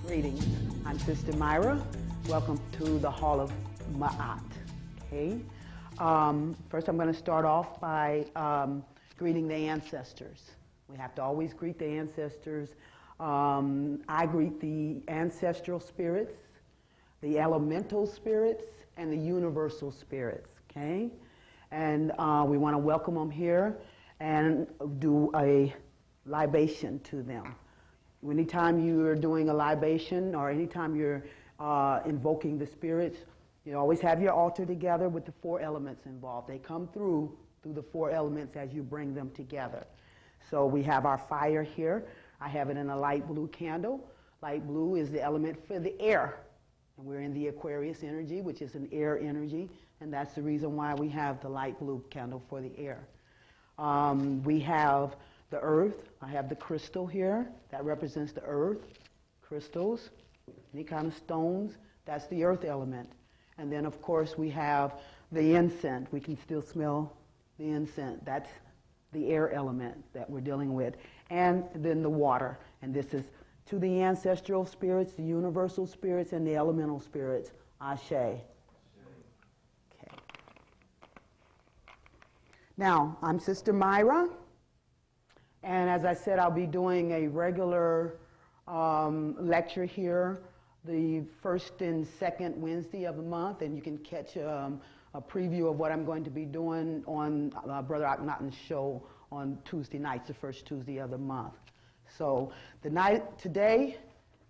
Greetings. I'm Sister MyRa. Welcome to the Hall of MAAT. Okay. First, I'm going to start off by greeting the ancestors. We have to always greet the ancestors. I greet the ancestral spirits, the elemental spirits, and the universal spirits. Okay. And we want to welcome them here and do a libation to them. Anytime you're doing a libation or anytime you're invoking the spirits, you always have your altar together with the four elements involved. They come through the four elements as you bring them together. So we have our fire here. I have it in a light blue candle. Light blue is the element for the air. And we're in the Aquarius energy, which is an air energy. And that's the reason why we have the light blue candle for the air. We have the earth. I have the crystal here. That represents the earth. Crystals, any kind of stones, that's the earth element. And then, of course, we have the incense. We can still smell the incense. That's the air element that we're dealing with. And then the water. And this is to the ancestral spirits, the universal spirits, and the elemental spirits. Ashe. Okay. Now, I'm Sister MyRa. And as I said, I'll be doing a regular lecture here the first and second Wednesday of the month, and you can catch a preview of what I'm going to be doing on Brother Akhenaten's show on Tuesday nights, the first Tuesday of the month. So today,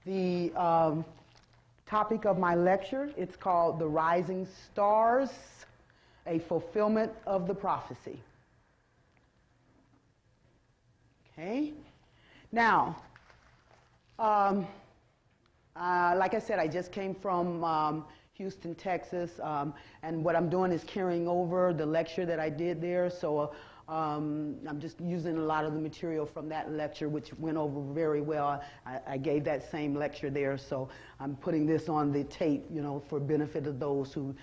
the topic of my lecture, it's called The Rising Stars, a Fulfillment of the Prophecy. Okay. Now, like I said, I just came from Houston, Texas, and what I'm doing is carrying over the lecture that I did there. So I'm just using a lot of the material from that lecture, which went over very well. I gave that same lecture there, so I'm putting this on the tape, for benefit of those who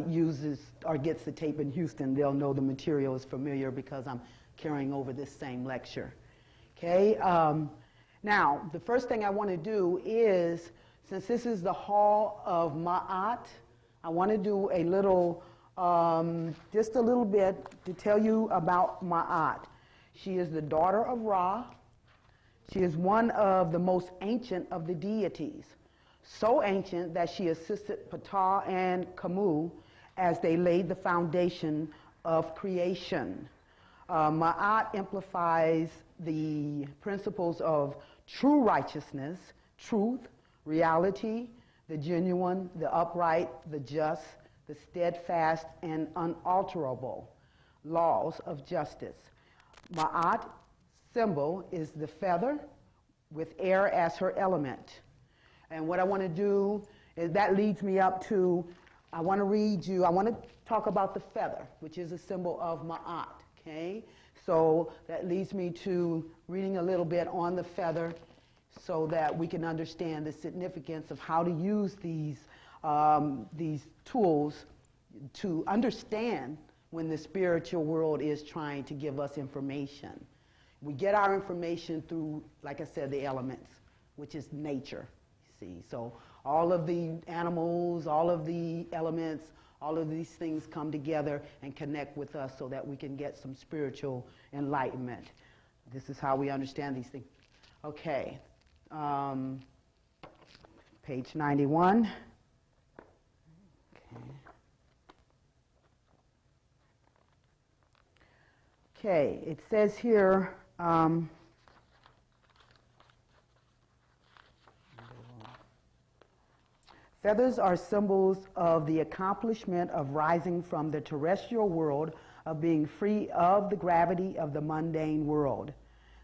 uses or gets the tape in Houston. They'll know the material is familiar because I'm carrying over this same lecture. Okay. Now, the first thing I want to do is, since this is the Hall of MAAT, I want to do a little, just a little bit to tell you about MAAT. She is the daughter of Ra. She is one of the most ancient of the deities. So ancient that she assisted Ptah and Kamu as they laid the foundation of creation. MAAT amplifies the principles of true righteousness, truth, reality, the genuine, the upright, the just, the steadfast, and unalterable laws of justice. MAAT symbol is the feather with air as her element. And what I want to do is that leads me up to, I want to talk about the feather, which is a symbol of MAAT. Okay, so that leads me to reading a little bit on the feather so that we can understand the significance of how to use these tools to understand when the spiritual world is trying to give us information. We get our information through, like I said, the elements, which is nature, see. So all of the animals, all of the elements, all of these things come together and connect with us so that we can get some spiritual enlightenment. This is how we understand these things. Okay. Page 91. Okay, it says here, feathers are symbols of the accomplishment of rising from the terrestrial world, of being free of the gravity of the mundane world.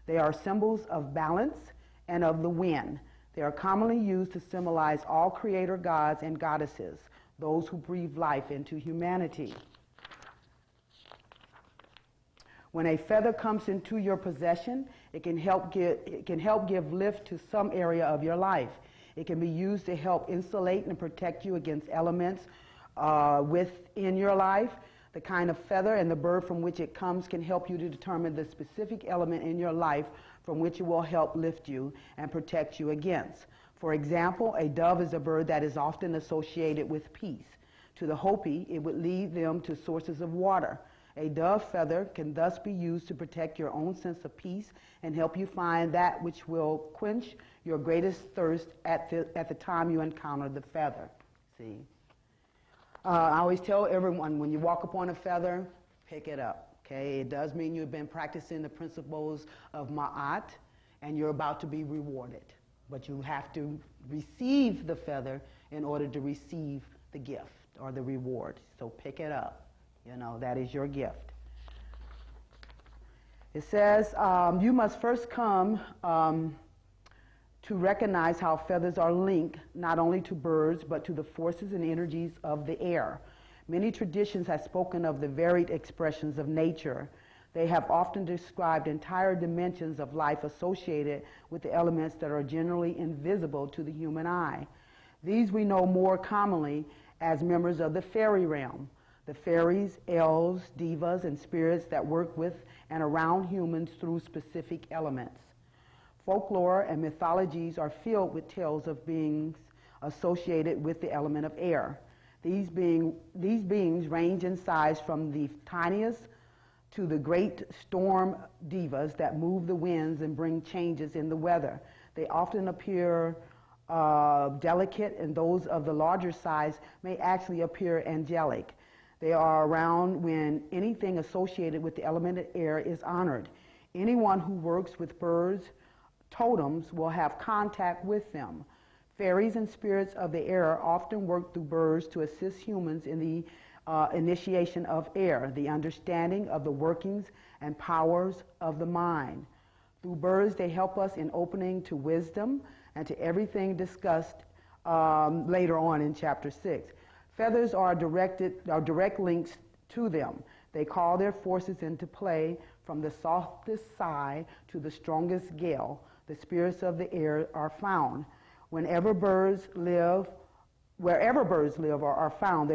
They are symbols of balance and of the wind. They are commonly used to symbolize all creator gods and goddesses, those who breathe life into humanity. When a feather comes into your possession, it can help give lift to some area of your life. It can be used to help insulate and protect you against elements within your life. The kind of feather and the bird from which it comes can help you to determine the specific element in your life from which it will help lift you and protect you against. For example, a dove is a bird that is often associated with peace. To the Hopi, it would lead them to sources of water. A dove feather can thus be used to protect your own sense of peace and help you find that which will quench your greatest thirst at the time you encounter the feather. See? I always tell everyone, when you walk upon a feather, pick it up. Okay? It does mean you've been practicing the principles of MAAT, and you're about to be rewarded. But you have to receive the feather in order to receive the gift or the reward. So pick it up. You know, that is your gift. It says, you must first come to recognize how feathers are linked not only to birds, but to the forces and energies of the air. Many traditions have spoken of the varied expressions of nature. They have often described entire dimensions of life associated with the elements that are generally invisible to the human eye. These we know more commonly as members of the fairy realm. The fairies, elves, divas, and spirits that work with and around humans through specific elements. Folklore and mythologies are filled with tales of beings associated with the element of air. These beings range in size from the tiniest to the great storm divas that move the winds and bring changes in the weather. They often appear delicate, and those of the larger size may actually appear angelic. They are around when anything associated with the element of air is honored. Anyone who works with birds' totems will have contact with them. Fairies and spirits of the air often work through birds to assist humans in the initiation of air, the understanding of the workings and powers of the mind. Through birds, they help us in opening to wisdom and to everything discussed later on in chapter 6. Feathers are direct links to them. They call their forces into play from the softest sigh to the strongest gale. The spirits of the air are found. Wherever birds live or are found,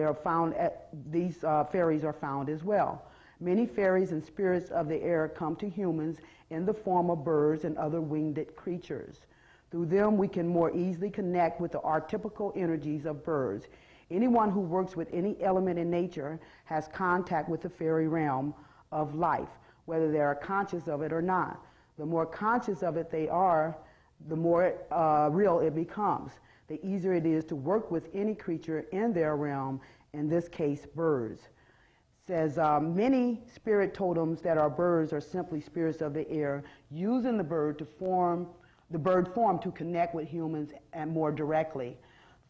these fairies are found as well. Many fairies and spirits of the air come to humans in the form of birds and other winged creatures. Through them, we can more easily connect with the archetypical energies of birds. Anyone who works with any element in nature has contact with the fairy realm of life, whether they are conscious of it or not. The more conscious of it they are, the more real it becomes. The easier it is to work with any creature in their realm, in this case, birds. It says, many spirit totems that are birds are simply spirits of the air, using the bird form to connect with humans and more directly.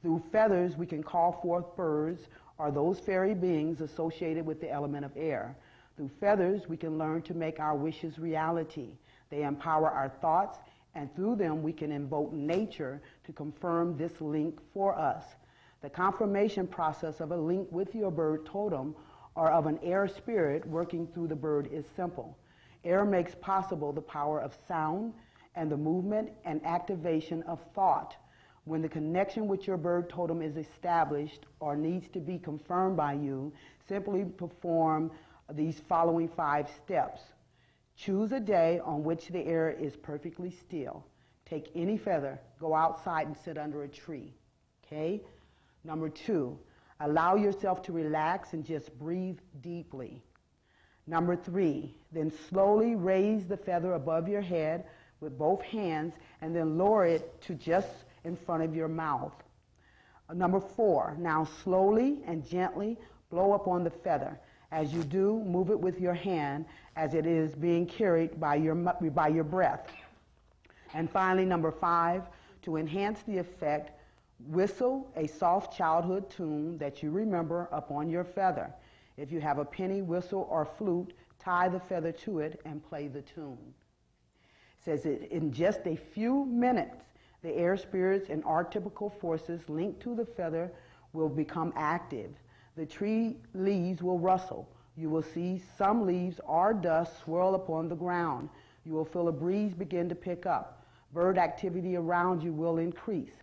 Through feathers, we can call forth birds or those fairy beings associated with the element of air. Through feathers, we can learn to make our wishes reality. They empower our thoughts, and through them, we can invoke nature to confirm this link for us. The confirmation process of a link with your bird totem or of an air spirit working through the bird is simple. Air makes possible the power of sound and the movement and activation of thought. When the connection with your bird totem is established or needs to be confirmed by you, simply perform these following 5 steps. Choose a day on which the air is perfectly still. Take any feather, go outside and sit under a tree. Okay? Number 2, allow yourself to relax and just breathe deeply. Number 3, then slowly raise the feather above your head with both hands and then lower it to just in front of your mouth. Number 4, now slowly and gently blow upon the feather. As you do, move it with your hand as it is being carried by your breath. And finally, number 5, to enhance the effect, whistle a soft childhood tune that you remember upon your feather. If you have a penny whistle or flute, tie the feather to it and play the tune. It says in just a few minutes, the air spirits and archetypical forces linked to the feather will become active. The tree leaves will rustle. You will see some leaves or dust swirl upon the ground. You will feel a breeze begin to pick up. Bird activity around you will increase.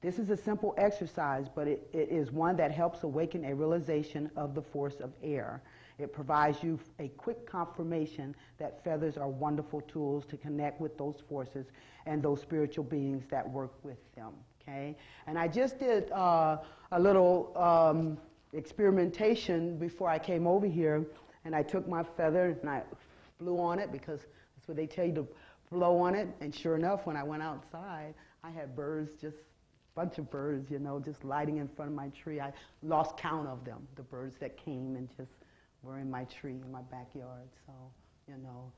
This is a simple exercise, but it is one that helps awaken a realization of the force of air. It provides you a quick confirmation that feathers are wonderful tools to connect with those forces and those spiritual beings that work with them, okay? And I just did a little experimentation before I came over here, and I took my feather and I blew on it, because that's what they tell you to blow on it. And sure enough, when I went outside, I had birds, just a bunch of birds, you know, just lighting in front of my tree. I lost count of them, the birds that came and just were in my tree, in my backyard. So, you know,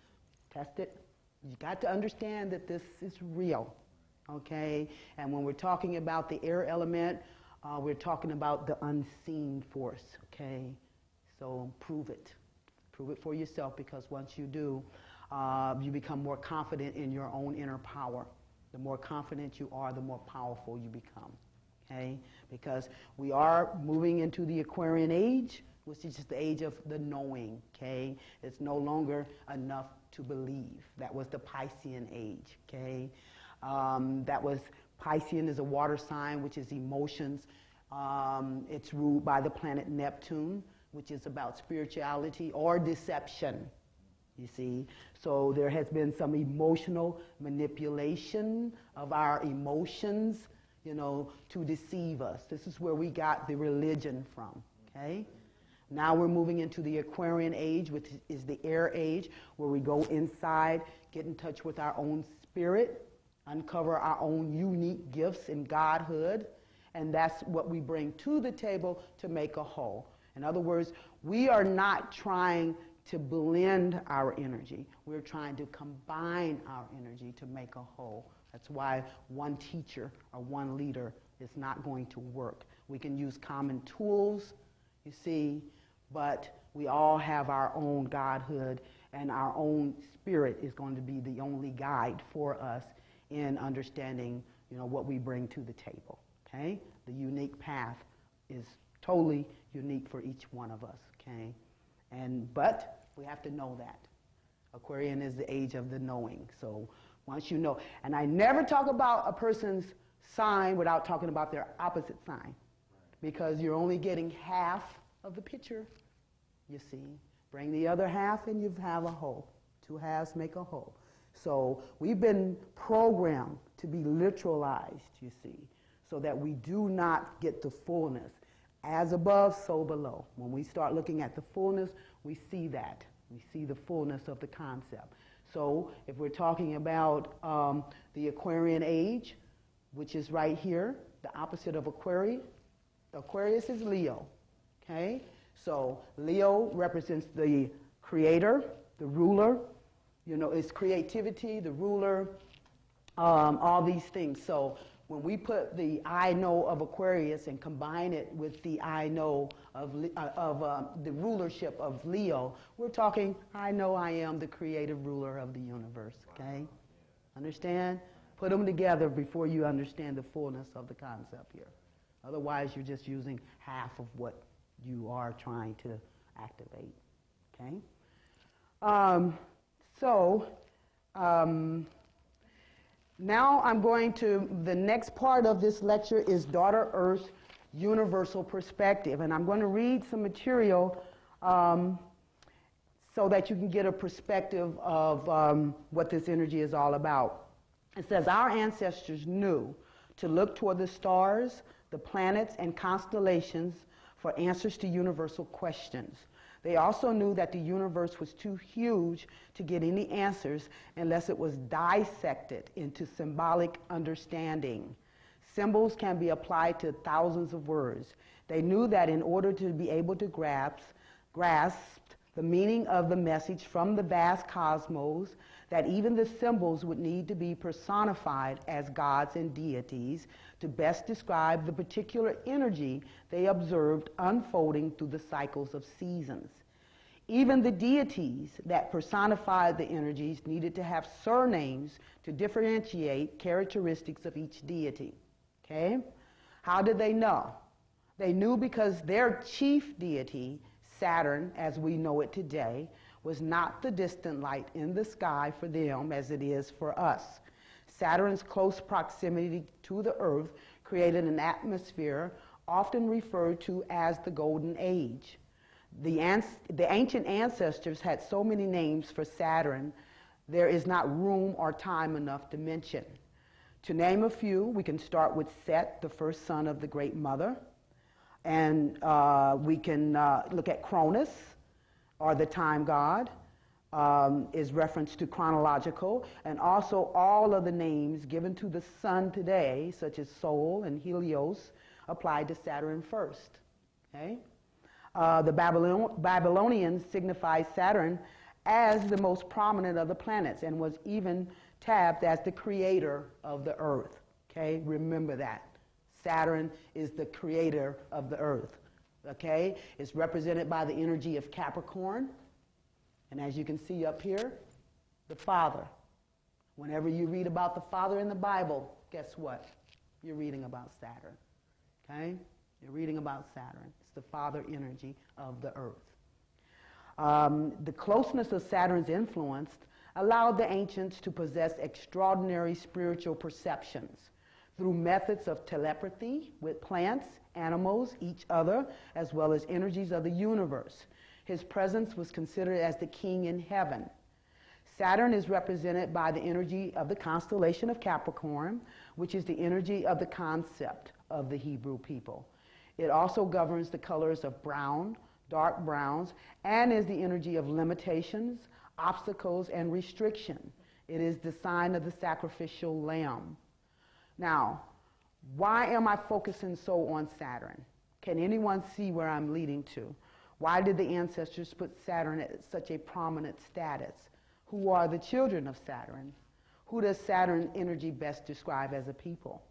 test it. You got to understand that this is real, okay? And when we're talking about the air element, we're talking about the unseen force, okay? So prove it. Prove it for yourself, because once you do, you become more confident in your own inner power. The more confident you are, the more powerful you become, okay? Because we are moving into the Aquarian Age, which is just the age of the knowing, okay? It's no longer enough to believe. That was the Piscean age, okay? Piscean is a water sign, which is emotions. It's ruled by the planet Neptune, which is about spirituality or deception, you see. So there has been some emotional manipulation of our emotions, you know, to deceive us. This is where we got the religion from, okay? Now we're moving into the Aquarian Age, which is the air age, where we go inside, get in touch with our own spirit, uncover our own unique gifts in godhood, and that's what we bring to the table to make a whole. In other words, we are not trying to blend our energy. We're trying to combine our energy to make a whole. That's why one teacher or one leader is not going to work. We can use common tools, you see, but we all have our own godhood, and our own spirit is going to be the only guide for us in understanding, you know, what we bring to the table, okay? The unique path is totally unique for each one of us, okay? But we have to know that. Aquarian is the age of the knowing. So once you know, and I never talk about a person's sign without talking about their opposite sign, because you're only getting half of the picture, you see. Bring the other half and you have a whole. Two halves make a whole. So we've been programmed to be literalized, you see, so that we do not get the fullness. As above, so below. When we start looking at the fullness, we see that. We see the fullness of the concept. So if we're talking about the Aquarian Age, which is right here, the opposite of Aquarius is Leo, okay? So Leo represents the creator, the ruler, you know, it's creativity, the ruler, all these things. So when we put the I know of Aquarius and combine it with the I know of the rulership of Leo, we're talking, I know I am the creative ruler of the universe, okay? Understand? Put them together before you understand the fullness of the concept here. Otherwise, you're just using half of what you are trying to activate, okay? Now I'm going to, the next part of this lecture is Daughter Earth's universal perspective. And I'm going to read some material so that you can get a perspective of what this energy is all about. It says, our ancestors knew to look toward the stars, the planets, and constellations for answers to universal questions. They also knew that the universe was too huge to get any answers unless it was dissected into symbolic understanding. Symbols can be applied to thousands of words. They knew that in order to be able to grasp the meaning of the message from the vast cosmos, that even the symbols would need to be personified as gods and deities to best describe the particular energy they observed unfolding through the cycles of seasons. Even the deities that personified the energies needed to have surnames to differentiate characteristics of each deity. Okay? How did they know? They knew because their chief deity, Saturn, as we know it today, was not the distant light in the sky for them as it is for us. Saturn's close proximity to the Earth created an atmosphere often referred to as the Golden Age. The ancient ancestors had so many names for Saturn, there is not room or time enough to mention. To name a few, we can start with Set, the first son of the Great Mother. And we can look at Cronus, or the time god, is reference to chronological, and also all of the names given to the sun today, such as Sol and Helios, applied to Saturn first. Okay? The Babylonians signified Saturn as the most prominent of the planets and was even tabbed as the creator of the earth. Okay? Remember that. Saturn is the creator of the earth. Okay? It's represented by the energy of Capricorn. And as you can see up here, the Father. Whenever you read about the Father in the Bible, guess what? You're reading about Saturn. Okay? You're reading about Saturn. It's the Father energy of the earth. The closeness of Saturn's influence allowed the ancients to possess extraordinary spiritual perceptions through methods of telepathy with plants, animals, each other, as well as energies of the universe. His presence was considered as the king in heaven. Saturn is represented by the energy of the constellation of Capricorn, which is the energy of the concept of the Hebrew people. It also governs the colors of brown, dark browns, and is the energy of limitations, obstacles, and restriction. It is the sign of the sacrificial lamb. Now, why am I focusing so on Saturn? Can anyone see where I'm leading to? Why did the ancestors put Saturn at such a prominent status? Who are the children of Saturn? Who does Saturn energy best describe as a people?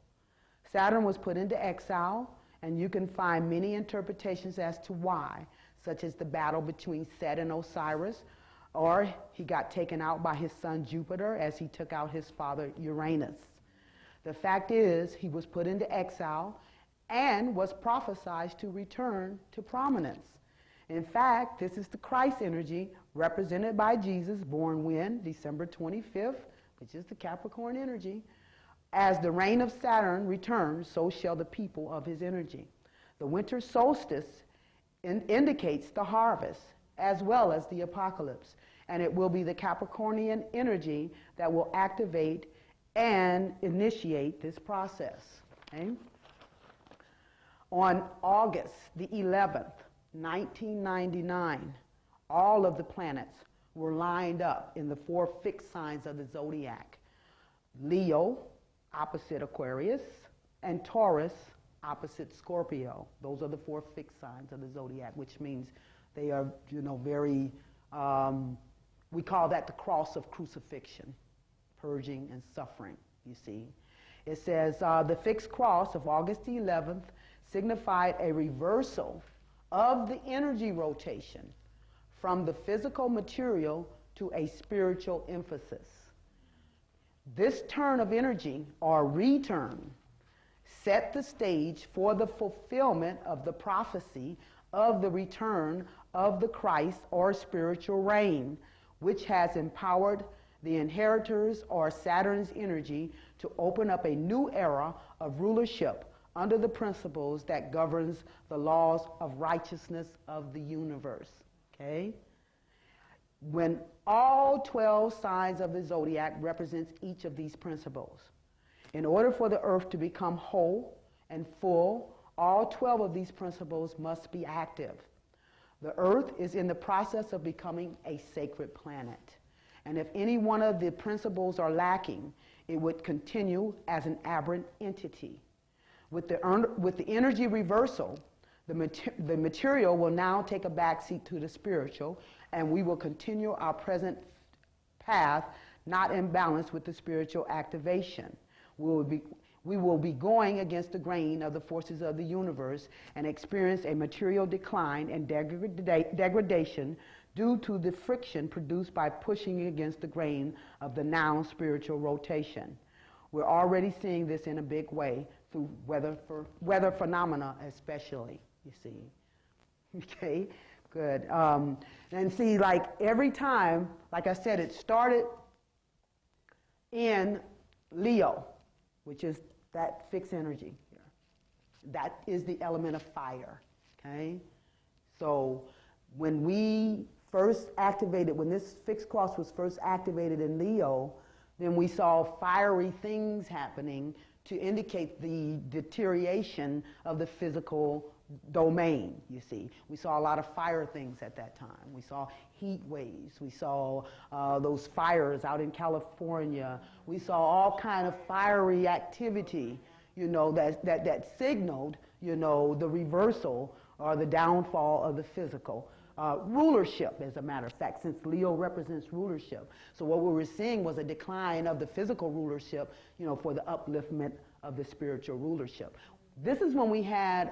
Saturn was put into exile, and you can find many interpretations as to why, such as the battle between Set and Osiris, or he got taken out by his son Jupiter as he took out his father Uranus. The fact is, he was put into exile and was prophesied to return to prominence. In fact, this is the Christ energy represented by Jesus, born when? December 25th, which is the Capricorn energy. As the reign of Saturn returns, so shall the people of his energy. The winter solstice indicates the harvest as well as the apocalypse, and it will be the Capricornian energy that will activate and initiate this process. Okay? On August the 11th, 1999, all of the planets were lined up in the 4 fixed signs of the zodiac. Leo, opposite Aquarius, and Taurus, opposite Scorpio. Those are the 4 fixed signs of the zodiac, which means they are, very, we call that the cross of crucifixion, purging and suffering, you see. It says, the fixed cross of August 11th signified a reversal of the energy rotation from the physical material to a spiritual emphasis. This turn of energy, or return, set the stage for the fulfillment of the prophecy of the return of the Christ or spiritual reign, which has empowered the inheritors or Saturn's energy to open up a new era of rulership under the principles that governs the laws of righteousness of the universe. Okay? When all 12 signs of the zodiac represents each of these principles. In order for the earth to become whole and full, all 12 of these principles must be active. The earth is in the process of becoming a sacred planet. And if any one of the principles are lacking, it would continue as an aberrant entity. With the energy reversal, the material will now take a backseat to the spiritual, and we will continue our present path, not in balance with the spiritual activation. We will be going against the grain of the forces of the universe and experience a material decline and degradation due to the friction produced by pushing against the grain of the now spiritual rotation. We're already seeing this in a big way through weather phenomena especially, you see. Okay, good. And see, like every time, like I said, it started in Leo, which is that fixed energy here. That is the element of fire, okay? So when we first activated, when this fixed cross was first activated in Leo, then we saw fiery things happening to indicate the deterioration of the physical domain, you see. We saw a lot of fire things at that time. We saw heat waves. We saw those fires out in California. We saw all kind of fiery activity, you know, that signaled, you know, the reversal or the downfall of the physical. Rulership, as a matter of fact, since Leo represents rulership. So what we were seeing was a decline of the physical rulership, you know, for the upliftment of the spiritual rulership. This is when we had,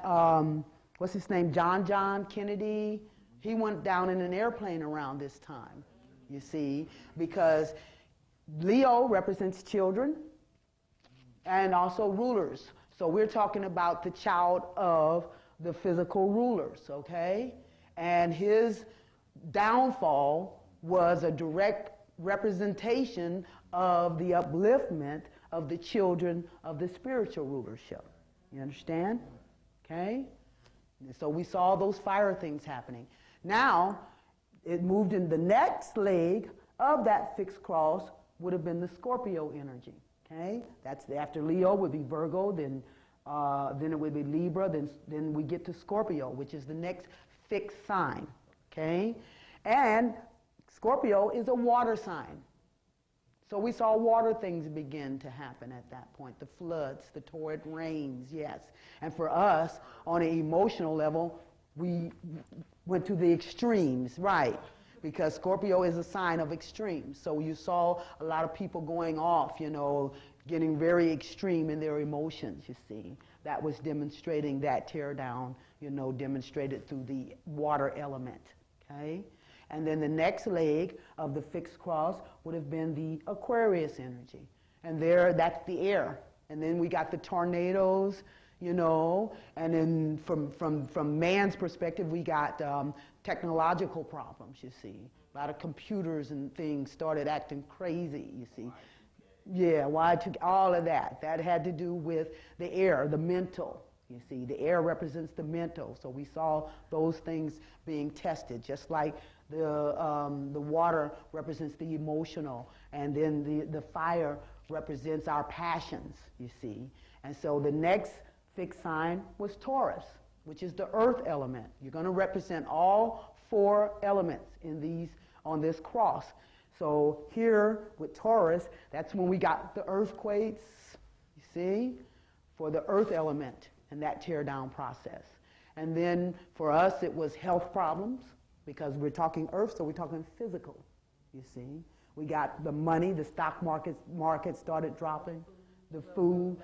what's his name, John Kennedy. He went down in an airplane around this time, you see, because Leo represents children and also rulers. So we're talking about the child of the physical rulers, okay? And his downfall was a direct representation of the upliftment of the children of the spiritual rulership. You understand? Okay? And so we saw those fire things happening. Now, it moved in the next leg of that fixed cross would have been the Scorpio energy. Okay? That's after Leo would be Virgo, then it would be Libra, then we get to Scorpio, which is the next fixed sign, okay? And Scorpio is a water sign. So we saw water things begin to happen at that point, the floods, the torrid rains, yes. And for us, on an emotional level, we went to the extremes, right? Because Scorpio is a sign of extremes. So you saw a lot of people going off, you know, getting very extreme in their emotions, you see. That was demonstrating that tear down, you know, demonstrated through the water element, okay? And then the next leg of the fixed cross would have been the Aquarius energy. And there, that's the air. And then we got the tornadoes, you know, and then from man's perspective, we got technological problems, you see. A lot of computers and things started acting crazy, you see. Yeah, all of that. That had to do with the air, the mental. You see, the air represents the mental. So we saw those things being tested, just like the water represents the emotional, and then the fire represents our passions, you see. And so the next fixed sign was Taurus, which is the earth element. You're going to represent all 4 elements on this cross. So here with Taurus, that's when we got the earthquakes, you see, for the earth element and that tear down process. And then for us, it was health problems, because we're talking earth, so we're talking physical, you see. We got the money, the stock market started dropping, the food,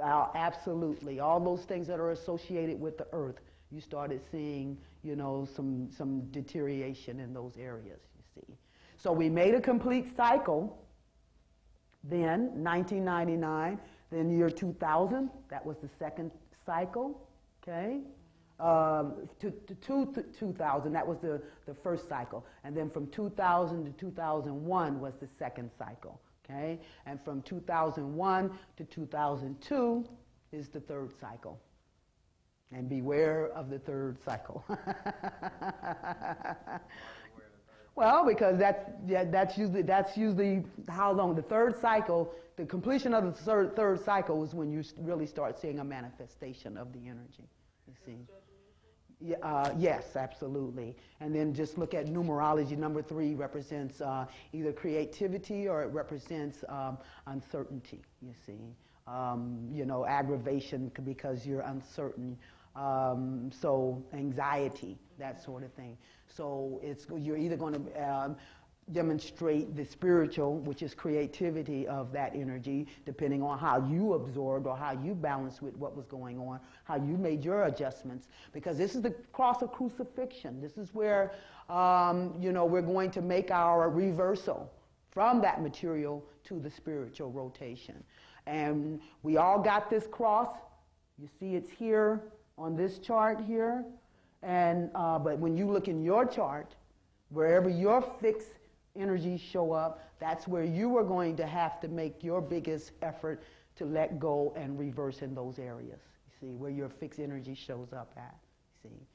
absolutely. All those things that are associated with the earth, you started seeing, you know, some deterioration in those areas, you see. So we made a complete cycle, then 1999, then year 2000, that was the second cycle, okay? To 2000, that was the first cycle. And then from 2000 to 2001 was the second cycle, okay? And from 2001 to 2002 is the third cycle. And beware of the third cycle. Well, because that's usually how long. The third cycle, the completion of the third cycle is when you really start seeing a manifestation of the energy, you see. Yes, absolutely. And then just look at numerology. Number 3 represents either creativity or it represents uncertainty, you see. You know, aggravation because you're uncertain. So anxiety, that sort of thing. So you're either going to demonstrate the spiritual, which is creativity of that energy, depending on how you absorbed or how you balanced with what was going on, how you made your adjustments. Because this is the cross of crucifixion. This is where, you know, we're going to make our reversal from that material to the spiritual rotation. And we all got this cross. You see it's here on this chart here. And but when you look in your chart, wherever your fixed energies show up, that's where you are going to have to make your biggest effort to let go and reverse in those areas. You see, where your fixed energy shows up at. You see,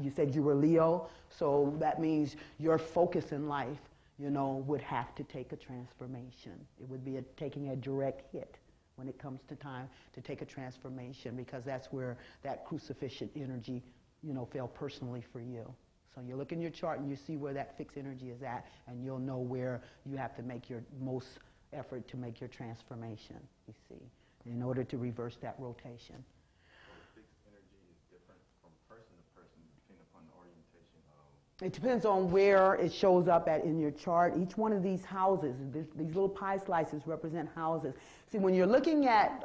You said you were Leo, so that means your focus in life, would have to take a transformation. It would be taking a direct hit when it comes to time to take a transformation, because that's where that crucifixion energy, fell personally for you. So you look in your chart and you see where that fixed energy is at, and you'll know where you have to make your most effort to make your transformation, you see, in order to reverse that rotation. It depends on where it shows up at in your chart. Each one of these houses, these little pie slices represent houses. See, when you're looking at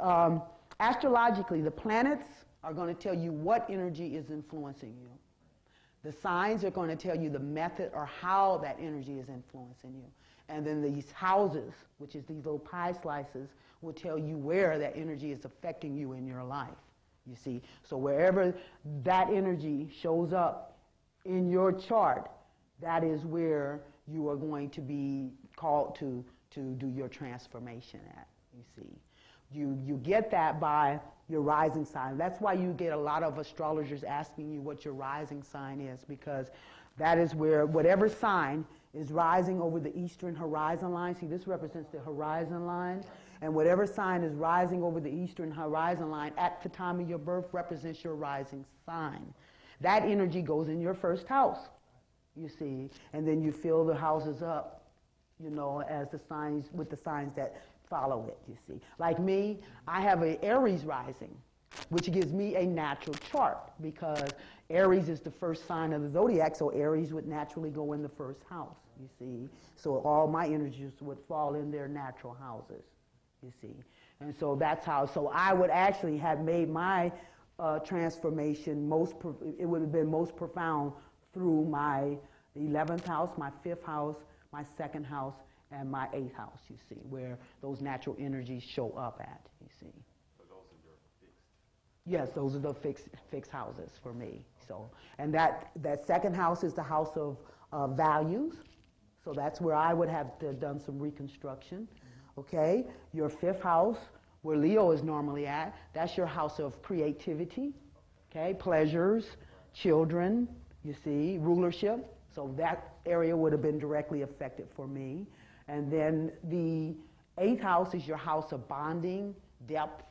astrologically, the planets are going to tell you what energy is influencing you. The signs are going to tell you the method or how that energy is influencing you. And then these houses, which is these little pie slices, will tell you where that energy is affecting you in your life, you see. So wherever that energy shows up in your chart, that is where you are going to be called to do your transformation at, you see. You get that by your rising sign. That's why you get a lot of astrologers asking you what your rising sign is, because that is where whatever sign is rising over the eastern horizon line. See, this represents the horizon line. And whatever sign is rising over the eastern horizon line at the time of your birth represents your rising sign. That energy goes in your first house, you see, and then you fill the houses up, as the signs, with the signs that follow it, you see. Like me, I have an Aries rising, which gives me a natural chart, because Aries is the first sign of the zodiac, so Aries would naturally go in the first house, you see. So all my energies would fall in their natural houses, you see. And so that's how, so I would actually have made my transformation it would have been most profound through my 11th house, my 5th house, my 2nd house, and my 8th house, you see, where those natural energies show up at, you see. So those are your fixed? Yes, those are the fixed houses for me. So, and that 2nd house is the house of values. So that's where I would have done some reconstruction. Okay, your 5th house, where Leo is normally at, that's your house of creativity, okay, pleasures, children, you see, rulership. So that area would have been directly affected for me. And then the 8th house is your house of bonding, depth,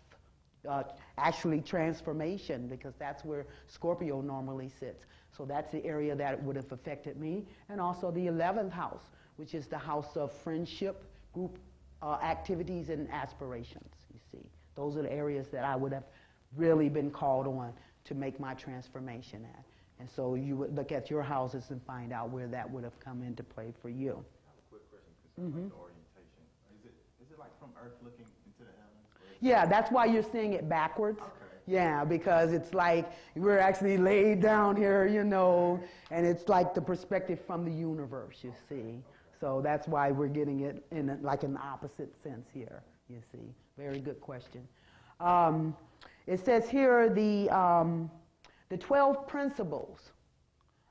actually transformation, because that's where Scorpio normally sits. So that's the area that would have affected me. And also the 11th house, which is the house of friendship, group activities, and aspirations, you see. Those are the areas that I would have really been called on to make my transformation at. And so you would look at your houses and find out where that would have come into play for you. I have a quick question concerning the orientation. Is it like from Earth looking into the heavens? Yeah, that's why you're seeing it backwards. Okay. Yeah, because it's like we're actually laid down here, and it's like the perspective from the universe, you see. So that's why we're getting it in like an opposite sense here, you see. Very good question. It says here the 12 principles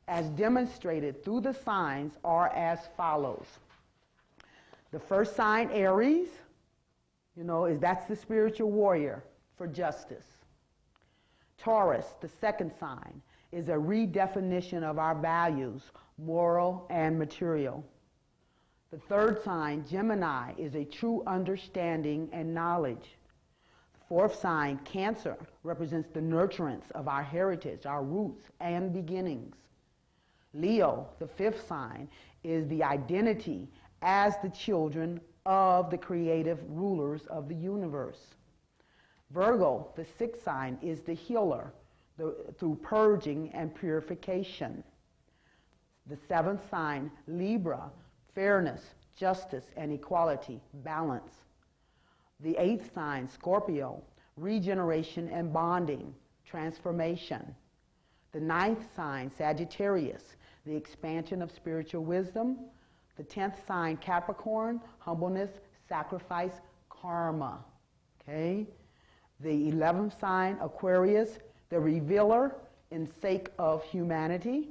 as demonstrated through the signs are as follows. The first sign, Aries, that's the spiritual warrior for justice. Taurus, the second sign, is a redefinition of our values, moral and material. The third sign, Gemini, is a true understanding and knowledge. The fourth sign, Cancer, represents the nurturance of our heritage, our roots and beginnings. Leo, the fifth sign, is the identity as the children of the creative rulers of the universe. Virgo, the sixth sign, is the healer through purging and purification. The seventh sign, Libra, fairness, justice, and equality, balance. The eighth sign, Scorpio, regeneration and bonding, transformation. The ninth sign, Sagittarius, the expansion of spiritual wisdom. The 10th sign, Capricorn, humbleness, sacrifice, karma. Okay? The 11th sign, Aquarius, the revealer in sake of humanity.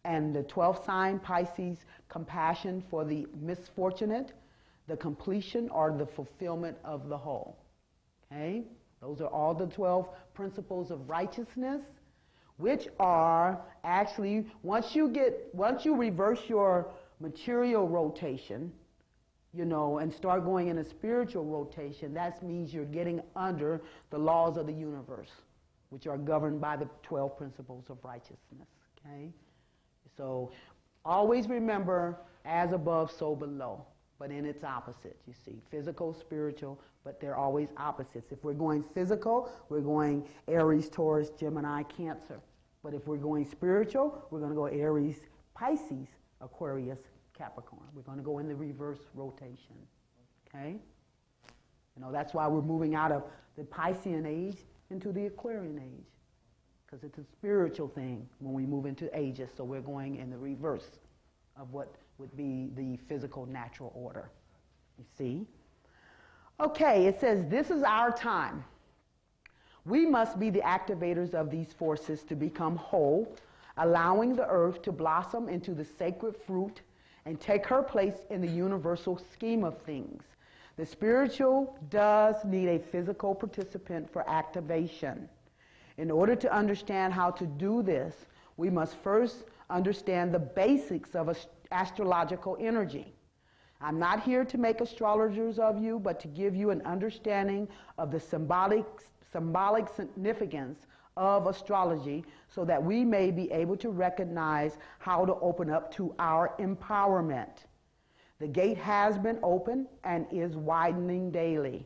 And the 12th sign, Pisces, compassion for the misfortunate, the completion or the fulfillment of the whole. Okay? Those are all the 12 principles of righteousness, which are actually, once you reverse your material rotation, you know, and start going in a spiritual rotation, that means you're getting under the laws of the universe, which are governed by the 12 principles of righteousness, okay? So always remember, as above, so below, but in its opposite, you see. Physical, spiritual, but they're always opposites. If we're going physical, we're going Aries, Taurus, Gemini, Cancer. But if we're going spiritual, we're going to go Aries, Pisces, Aquarius, Capricorn. We're going to go in the reverse rotation, okay? You know, that's why we're moving out of the Piscean age into the Aquarian age, because it's a spiritual thing when we move into ages, so we're going in the reverse of what would be the physical natural order, you see? Okay, it says, this is our time. We must be the activators of these forces to become whole, allowing the earth to blossom into the sacred fruit and take her place in the universal scheme of things. The spiritual does need a physical participant for activation. In order to understand how to do this, we must first understand the basics of astrological energy. I'm not here to make astrologers of you, but to give you an understanding of the symbolic significance of astrology so that we may be able to recognize how to open up to our empowerment. The gate has been opened and is widening daily.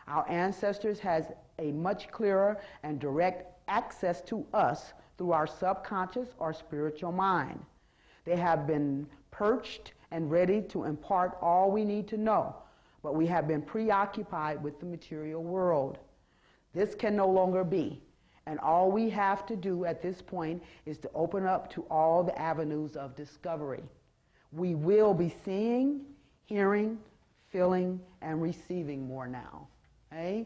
Our ancestors has a much clearer and direct access to us through our subconscious or spiritual mind. They have been perched and ready to impart all we need to know, but we have been preoccupied with the material world. This can no longer be, and all we have to do at this point is to open up to all the avenues of discovery. We will be seeing, hearing, feeling, and receiving more now, okay?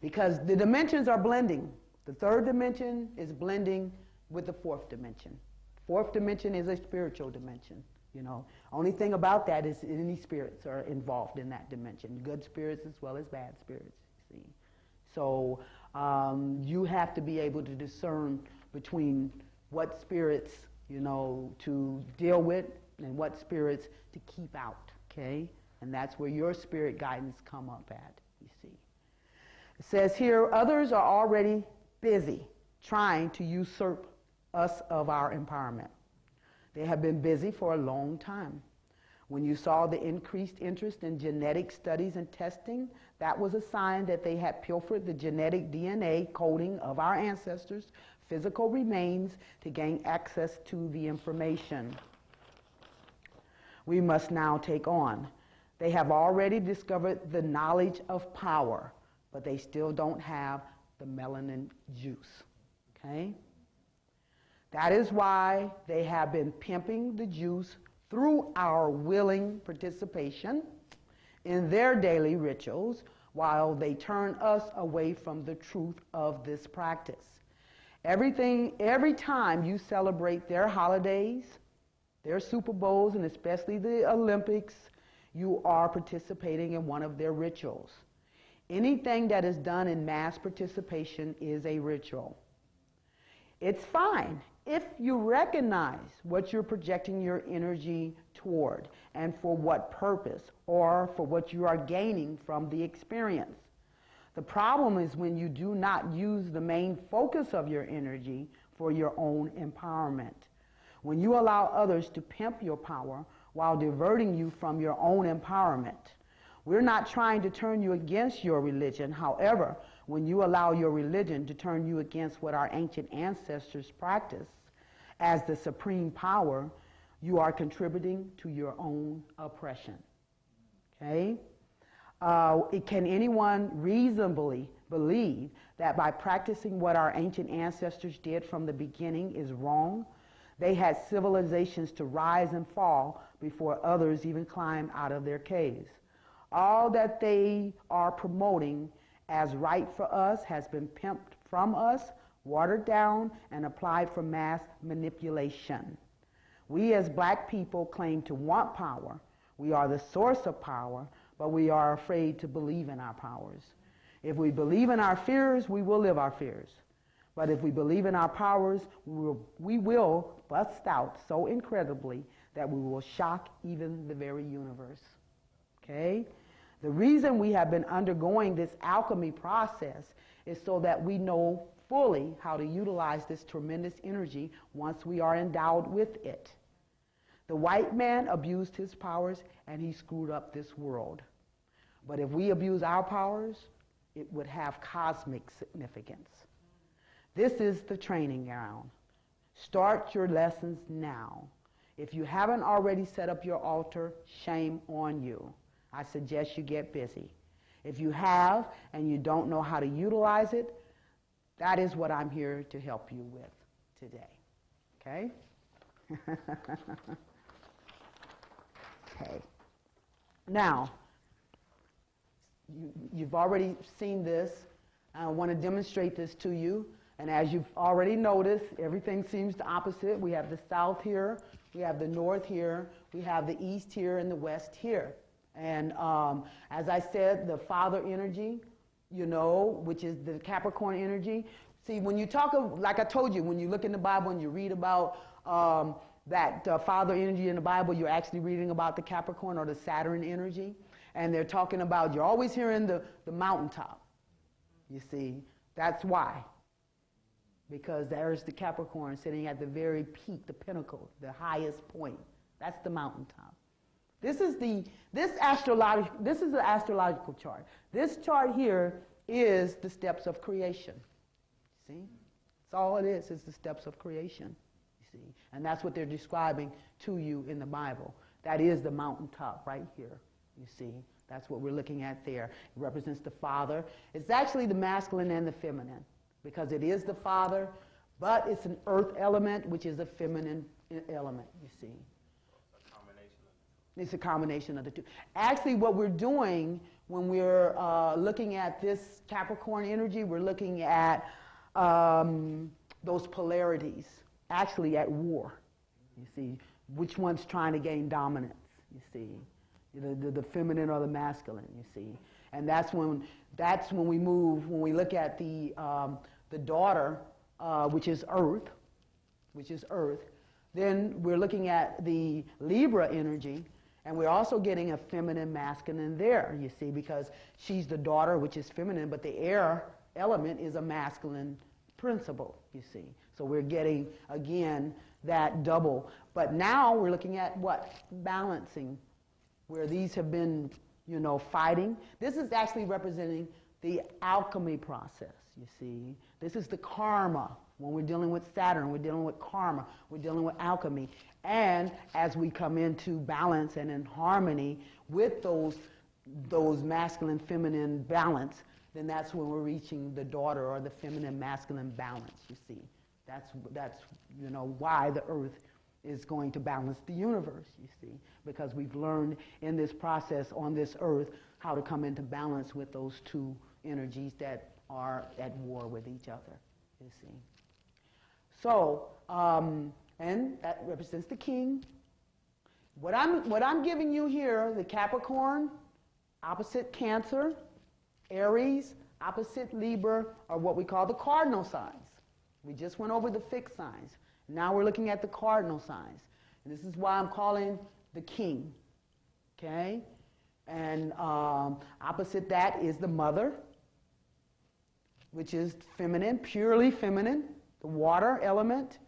Because the dimensions are blending. The third dimension is blending with the fourth dimension. Fourth dimension is a spiritual dimension, you know. Only thing about that is any spirits are involved in that dimension, good spirits as well as bad spirits, you see. So you have to be able to discern between what spirits, you know, to deal with and what spirits to keep out, okay? And that's where your spirit guidance come up at, you see. It says here, others are already busy trying to usurp us of our empowerment. They have been busy for a long time. When you saw the increased interest in genetic studies and testing, that was a sign that they had pilfered the genetic DNA coding of our ancestors' physical remains to gain access to the information we must now take on. They have already discovered the knowledge of power, but they still don't have the melanin juice, okay? That is why they have been pimping the juice through our willing participation in their daily rituals while they turn us away from the truth of this practice. Every time you celebrate their holidays, their Super Bowls, and especially the Olympics, you are participating in one of their rituals. Anything that is done in mass participation is a ritual. It's fine if you recognize what you're projecting your energy toward and for what purpose or for what you are gaining from the experience. The problem is when you do not use the main focus of your energy for your own empowerment. When you allow others to pimp your power while diverting you from your own empowerment. We're not trying to turn you against your religion. However, when you allow your religion to turn you against what our ancient ancestors practiced as the supreme power, you are contributing to your own oppression. Okay? Can anyone reasonably believe that by practicing what our ancient ancestors did from the beginning is wrong? They had civilizations to rise and fall before others even climbed out of their caves. All that they are promoting as right for us has been pimped from us, watered down, and applied for mass manipulation. We as black people claim to want power. We are the source of power, but we are afraid to believe in our powers. If we believe in our fears, we will live our fears. But if we believe in our powers, we will bust out so incredibly that we will shock even the very universe. Okay? The reason we have been undergoing this alchemy process is so that we know fully how to utilize this tremendous energy once we are endowed with it. The white man abused his powers and he screwed up this world. But if we abuse our powers, it would have cosmic significance. This is the training ground. Start your lessons now. If you haven't already set up your altar, shame on you. I suggest you get busy. If you have and you don't know how to utilize it, that is what I'm here to help you with today. Okay? Okay. Now, you've already seen this. I want to demonstrate this to you. And as you've already noticed, everything seems the opposite. We have the south here, we have the north here, we have the east here, and the west here. And as I said, the father energy, you know, which is the Capricorn energy. See, when you talk of, like I told you, when you look in the Bible and you read about that father energy in the Bible, you're actually reading about the Capricorn or the Saturn energy. And they're talking about, you're always hearing the mountaintop. You see, that's why. Because there's the Capricorn sitting at the very peak, the pinnacle, the highest point. That's the mountaintop. This is the astrological chart. This chart here is the steps of creation. See? That's all it is the steps of creation. You see? And that's what they're describing to you in the Bible. That is the mountaintop right here. You see? That's what we're looking at there. It represents the father. It's actually the masculine and the feminine, because it is the father, but it's an earth element, which is a feminine element, you see. It's a combination of the two. Actually, what we're doing when we're looking at this Capricorn energy, we're looking at those polarities, actually at war, you see. Which one's trying to gain dominance, you see. The feminine or the masculine, you see. And that's when we move, when we look at the daughter, which is Earth, then we're looking at the Libra energy, and we're also getting a feminine masculine there, you see, because she's the daughter, which is feminine, but the air element is a masculine principle, you see. So we're getting, again, that double. But now we're looking at what? Balancing, where these have been, you know, fighting. This is actually representing the alchemy process, you see. This is the karma. When we're dealing with Saturn, we're dealing with karma. We're dealing with alchemy. And as we come into balance and in harmony with those masculine, feminine balance, then that's when we're reaching the daughter or the feminine, masculine balance, you see. That's you know, why the earth is going to balance the universe, you see, because we've learned in this process on this earth how to come into balance with those two energies that are at war with each other, you see. So, and that represents the king. What I'm giving you here, the Capricorn, opposite Cancer, Aries, opposite Libra, are what we call the cardinal signs. We just went over the fixed signs. Now we're looking at the cardinal signs. And this is why I'm calling the king, okay? And opposite that is the mother, which is feminine, purely feminine, the water element,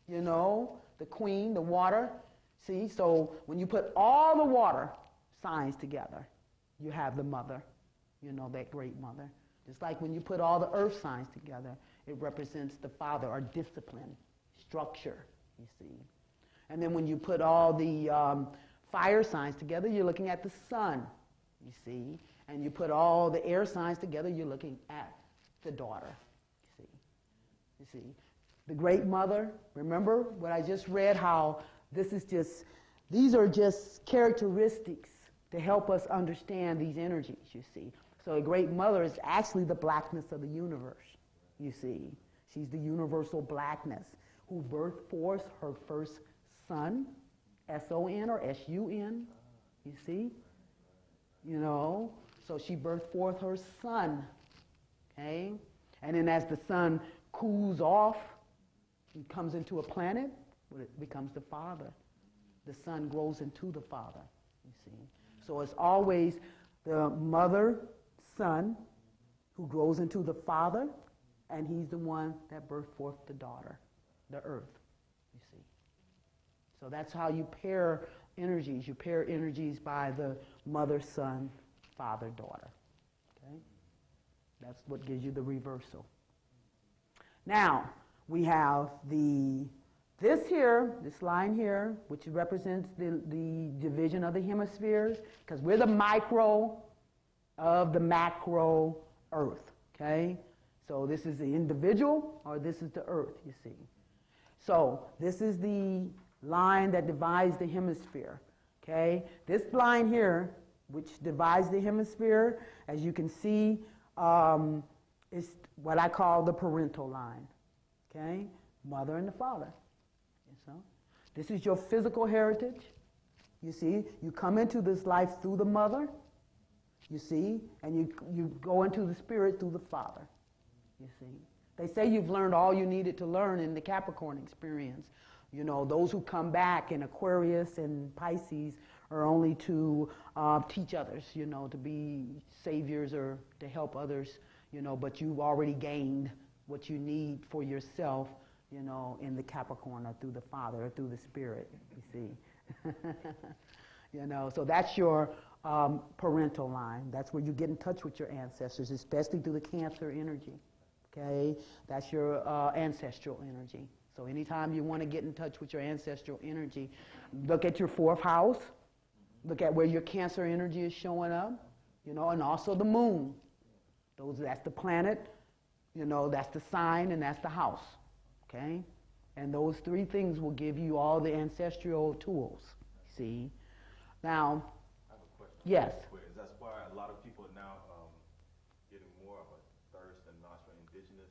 you know, the queen, the water. See, so when you put all the water signs together, you have the mother, you know, that great mother. Just like when you put all the earth signs together, it represents the father, or discipline, structure, you see. And then when you put all the fire signs together, you're looking at the sun, you see. And you put all the air signs together, you're looking at the daughter, you see. You see. The great mother, remember what I just read, how these are just characteristics to help us understand these energies, you see. So a great mother is actually the blackness of the universe, you see. She's the universal blackness who birthed forth her first son, S-O-N or S-U-N, you see. You know, so she birthed forth her son, okay? And then as the son cools off and comes into a planet, well, it becomes the father. The son grows into the father, you see. So it's always the mother, son, who grows into the father, and he's the one that birthed forth the daughter, the earth, you see. So that's how you pair energies. You pair energies by the mother, son, father, daughter. Okay? That's what gives you the reversal. Now, we have this line here, which represents the division of the hemispheres, because we're the micro of the macro earth, okay? So this is the individual, or this is the earth, you see. So this is the line that divides the hemisphere, okay? This line here, which divides the hemisphere, as you can see, is what I call the parental line, okay? Mother and the father. So this is your physical heritage. You see, you come into this life through the mother, you see, and you go into the spirit through the father, you see. They say you've learned all you needed to learn in the Capricorn experience. You know, those who come back in Aquarius and Pisces are only to teach others, you know, to be saviors or to help others, you know, but you've already gained what you need for yourself, you know, in the Capricorn or through the father or through the spirit, you see. You know, so that's your parental line. That's where you get in touch with your ancestors, especially through the Cancer energy, okay? That's your ancestral energy. So anytime you want to get in touch with your ancestral energy, look at your 4th house, look at where your Cancer energy is showing up, you know, and also the moon. That's the planet, you know, that's the sign, and that's the house. Okay? And those 3 things will give you all the ancestral tools. See? Now, I have a question. Yes. That's why a lot of people are now getting more of a thirst and not for indigenous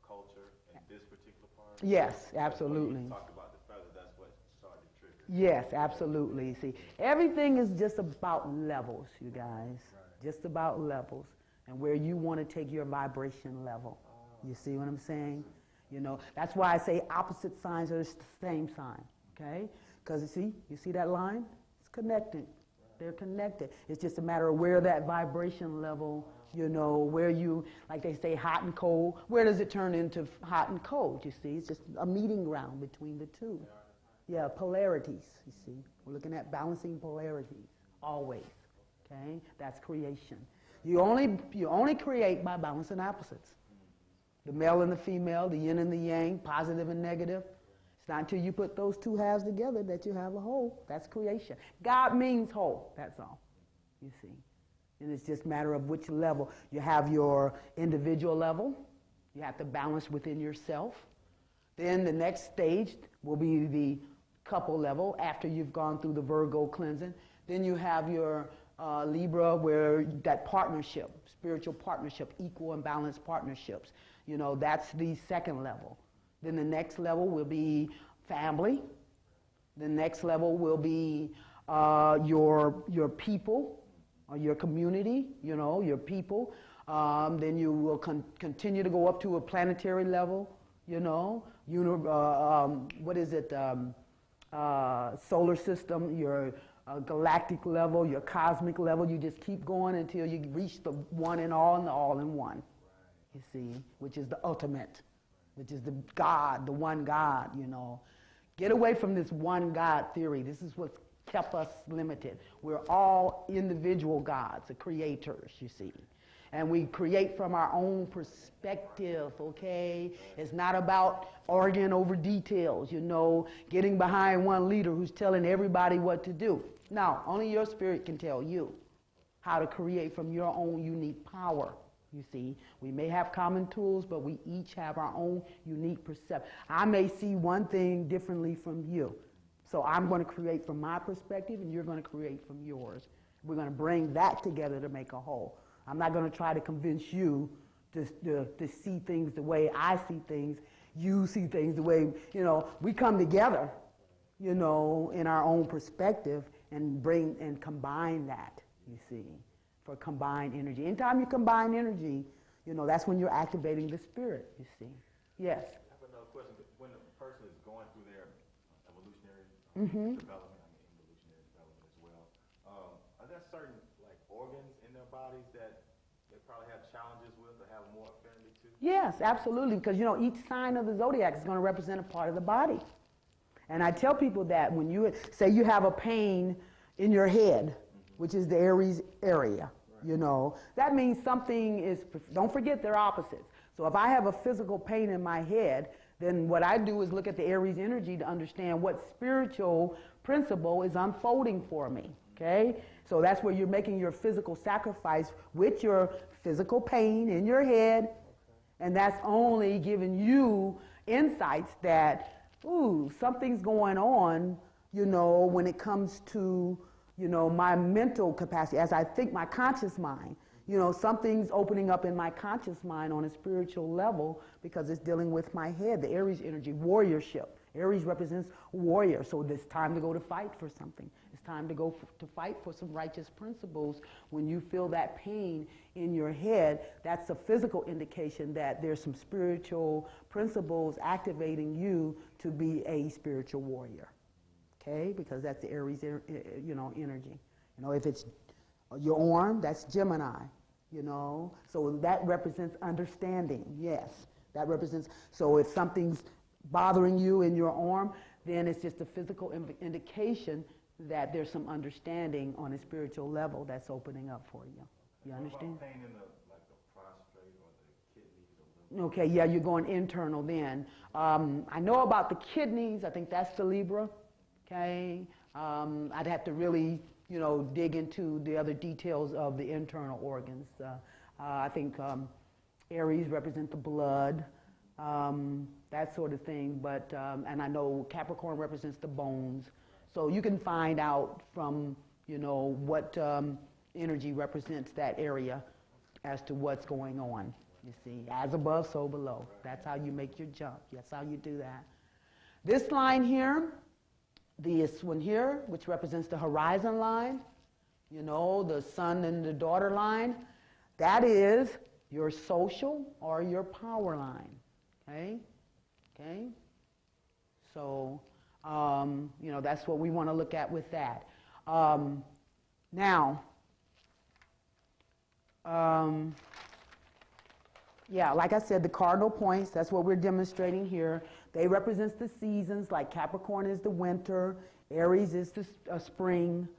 culture in this particular part? Yes, absolutely. When you talked about the feather, that's what started to trigger. Yes, absolutely. See, everything is just about levels, you guys. Right. Just about levels and where you want to take your vibration level. You see what I'm saying? You know, that's why I say opposite signs are the same sign, okay? Because you see that line? It's connecting. They're connected. It's just a matter of where that vibration level, you know, where you, like they say, hot and cold, where does it turn into hot and cold, you see? It's just a meeting ground between the two. Yeah, polarities, you see. We're looking at balancing polarities, always, okay? That's creation. You only create by balancing opposites. The male and the female, the yin and the yang, positive and negative. It's not until you put those 2 halves together that you have a whole. That's creation. God means whole, that's all, you see. And it's just a matter of which level. You have your individual level. You have to balance within yourself. Then the next stage will be the couple level after you've gone through the Virgo cleansing. Then you have your Libra, where that partnership, spiritual partnership, equal and balanced partnerships. You know, that's the 2nd level. Then the next level will be family. The next level will be your people, or your community, you know, your people. Then you will continue to go up to a planetary level, you know, solar system, your galactic level, your cosmic level. You just keep going until you reach the one and all in one. You see, which is the ultimate, which is the God, the one God, you know. Get away from this one God theory. This is what's kept us limited. We're all individual gods, the creators, you see. And we create from our own perspective, okay? It's not about arguing over details, you know, getting behind one leader who's telling everybody what to do. No, only your spirit can tell you how to create from your own unique power. You see, we may have common tools, but we each have our own unique perception. I may see one thing differently from you. So I'm going to create from my perspective, and you're going to create from yours. We're going to bring that together to make a whole. I'm not going to try to convince you to see things the way I see things. You see things the way, you know, we come together, you know, in our own perspective and bring and combine that, you see, for combined energy. Anytime you combine energy, you know, that's when you're activating the spirit, you see. Yes. I have another question. When a person is going through their evolutionary development, I mean evolutionary development as well, are there certain like organs in their bodies that they probably have challenges with or have more affinity to? Yes, absolutely, because you know each sign of the zodiac is going to represent a part of the body. And I tell people that when you say you have a pain in your head, which is the Aries area, you know, that means something is, don't forget they're opposites. So if I have a physical pain in my head, then what I do is look at the Aries energy to understand what spiritual principle is unfolding for me, okay? So that's where you're making your physical sacrifice with your physical pain in your head, and that's only giving you insights that, ooh, something's going on, you know, when it comes to, you know, my mental capacity, as I think my conscious mind. You know, something's opening up in my conscious mind on a spiritual level because it's dealing with my head, the Aries energy, warriorship. Aries represents warrior, so it's time to go to fight for something. It's time to go to fight for some righteous principles. When you feel that pain in your head, that's a physical indication that there's some spiritual principles activating you to be a spiritual warrior, okay? Because that's the Aries, you know, energy. You know, if it's your arm, that's Gemini, you know. So that represents understanding, yes. That represents, so if something's bothering you in your arm, then it's just a physical indication that there's some understanding on a spiritual level that's opening up for you. You understand? What about pain in the, like the prostate or the kidneys or liver? Okay, yeah, you're going internal then. I know about the kidneys. I think that's the Libra, okay? I'd have to really, you know, dig into the other details of the internal organs. I think Aries represent the blood, that sort of thing. But and I know Capricorn represents the bones. So you can find out from, you know, what energy represents that area as to what's going on. You see, as above, so below. That's how you make your jump. That's how you do that. This line here, this one here, which represents the horizon line, you know, the son and the daughter line, that is your social or your power line, okay? Okay? So, you know, that's what we want to look at with that. Now, yeah, like I said, the cardinal points, that's what we're demonstrating here. They represent the seasons, like Capricorn is the winter, Aries is the spring,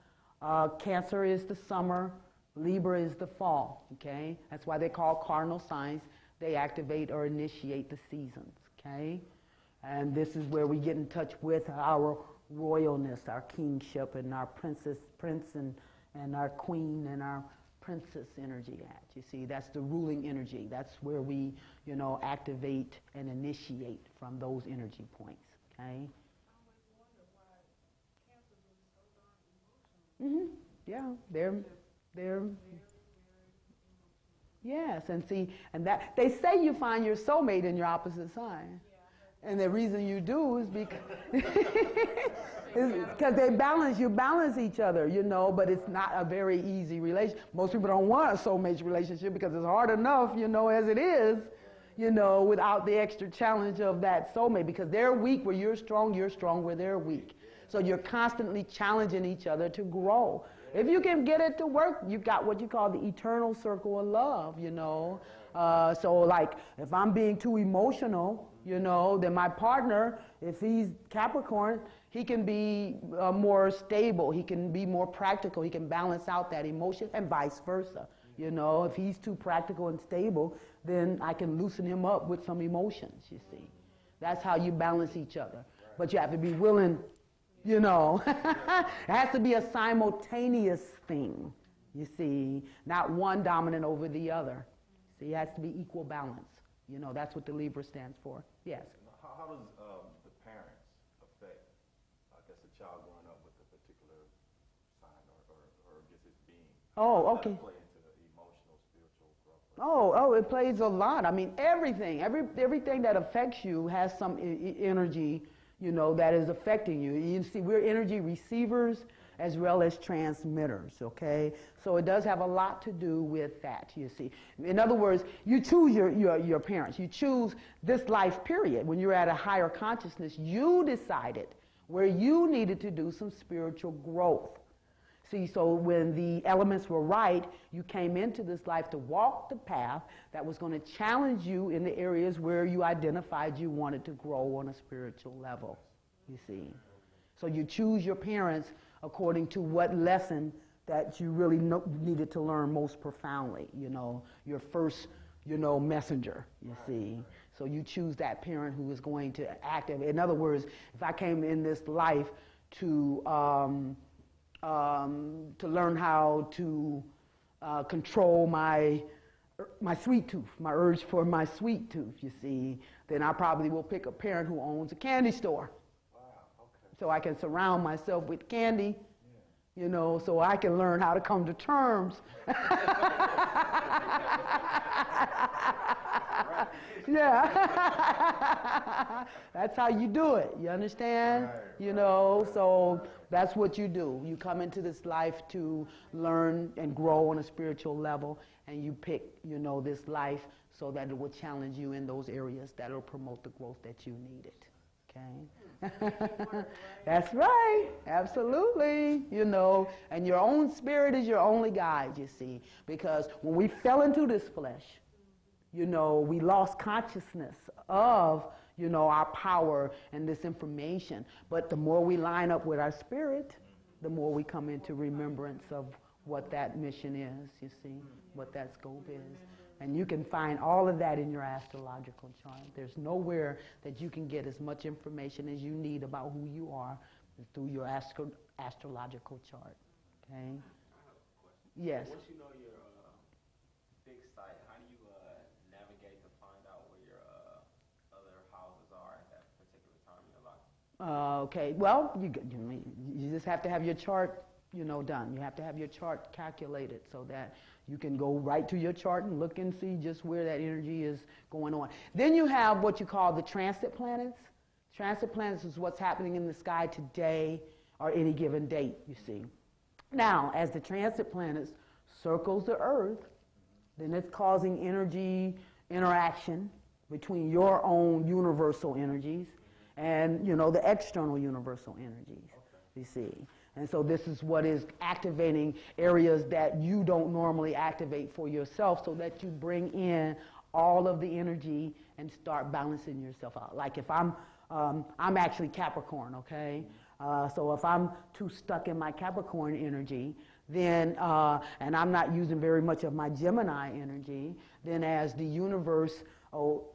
Cancer is the summer, Libra is the fall, okay? That's why they call cardinal signs. They activate or initiate the seasons, okay? And this is where we get in touch with our royalness, our kingship, and our prince and our queen and our princess energy at. You see, that's the ruling energy. That's where we, you know, activate and initiate from those energy points, okay? Mm-hmm. Yeah, they're yes, and see, and that they say you find your soulmate in your opposite sign. And the reason you do is because they balance, you balance each other, you know, but it's not a very easy relationship. Most people don't want a soulmate relationship because it's hard enough, you know, as it is, you know, without the extra challenge of that soulmate, because they're weak where you're strong where they're weak. So you're constantly challenging each other to grow. If you can get it to work, you've got what you call the eternal circle of love, you know. So like if I'm being too emotional, you know, then my partner, if he's Capricorn, he can be more stable. He can be more practical. He can balance out that emotion and vice versa. You know, if he's too practical and stable, then I can loosen him up with some emotions, you see. That's how you balance each other. But you have to be willing, you know. It has to be a simultaneous thing, you see, not one dominant over the other. See, it has to be equal balance. You know, that's what the Libra stands for. Yes? How does the parents affect, I guess, a child growing up with a particular sign or I guess its being? Oh, How does okay. that play into the emotional, spiritual growth? Oh, it plays a lot. I mean, everything that affects you has some energy, you know, that is affecting you. You see, we're energy receivers as well as transmitters, okay? So it does have a lot to do with that, you see. In other words, you choose your parents. You choose this life period. When you're at a higher consciousness, you decided where you needed to do some spiritual growth. See, so when the elements were right, you came into this life to walk the path that was going to challenge you in the areas where you identified you wanted to grow on a spiritual level, you see. So you choose your parents according to what lesson that you really needed to learn most profoundly, you know, your first, you know, messenger, you see. So you choose that parent who is going to activate. In other words, if I came in this life to learn how to control my sweet tooth, my urge for my sweet tooth, you see, then I probably will pick a parent who owns a candy store. Wow, okay. So I can surround myself with candy, you know, so I can learn how to come to terms. Yeah. That's how you do it. You understand? Right, you know, so that's what you do. You come into this life to learn and grow on a spiritual level, and you pick, you know, this life so that it will challenge you in those areas that will promote the growth that you needed. Okay? That's right. Absolutely. You know, and your own spirit is your only guide, you see, because when we fell into this flesh, you know, we lost consciousness of, you know, our power and this information. But the more we line up with our spirit, the more we come into remembrance of what that mission is, you see, what that scope is. And you can find all of that in your astrological chart. There's nowhere that you can get as much information as you need about who you are through your astrological chart. Okay? I have a question. Yes. Once you know your fixed site, how do you navigate to find out where your other houses are at that particular time in your life? Okay. Well, you just have to have your chart, you know, done. You have to have your chart calculated so that you can go right to your chart and look and see just where that energy is going on. Then you have what you call the transit planets. Transit planets is what's happening in the sky today or any given date, you see. Now, as the transit planets circles the Earth, then it's causing energy interaction between your own universal energies and, you know, the external universal energies, you see. And so this is what is activating areas that you don't normally activate for yourself so that you bring in all of the energy and start balancing yourself out. Like if I'm actually Capricorn, okay? So if I'm too stuck in my Capricorn energy, then, and I'm not using very much of my Gemini energy, then as the universe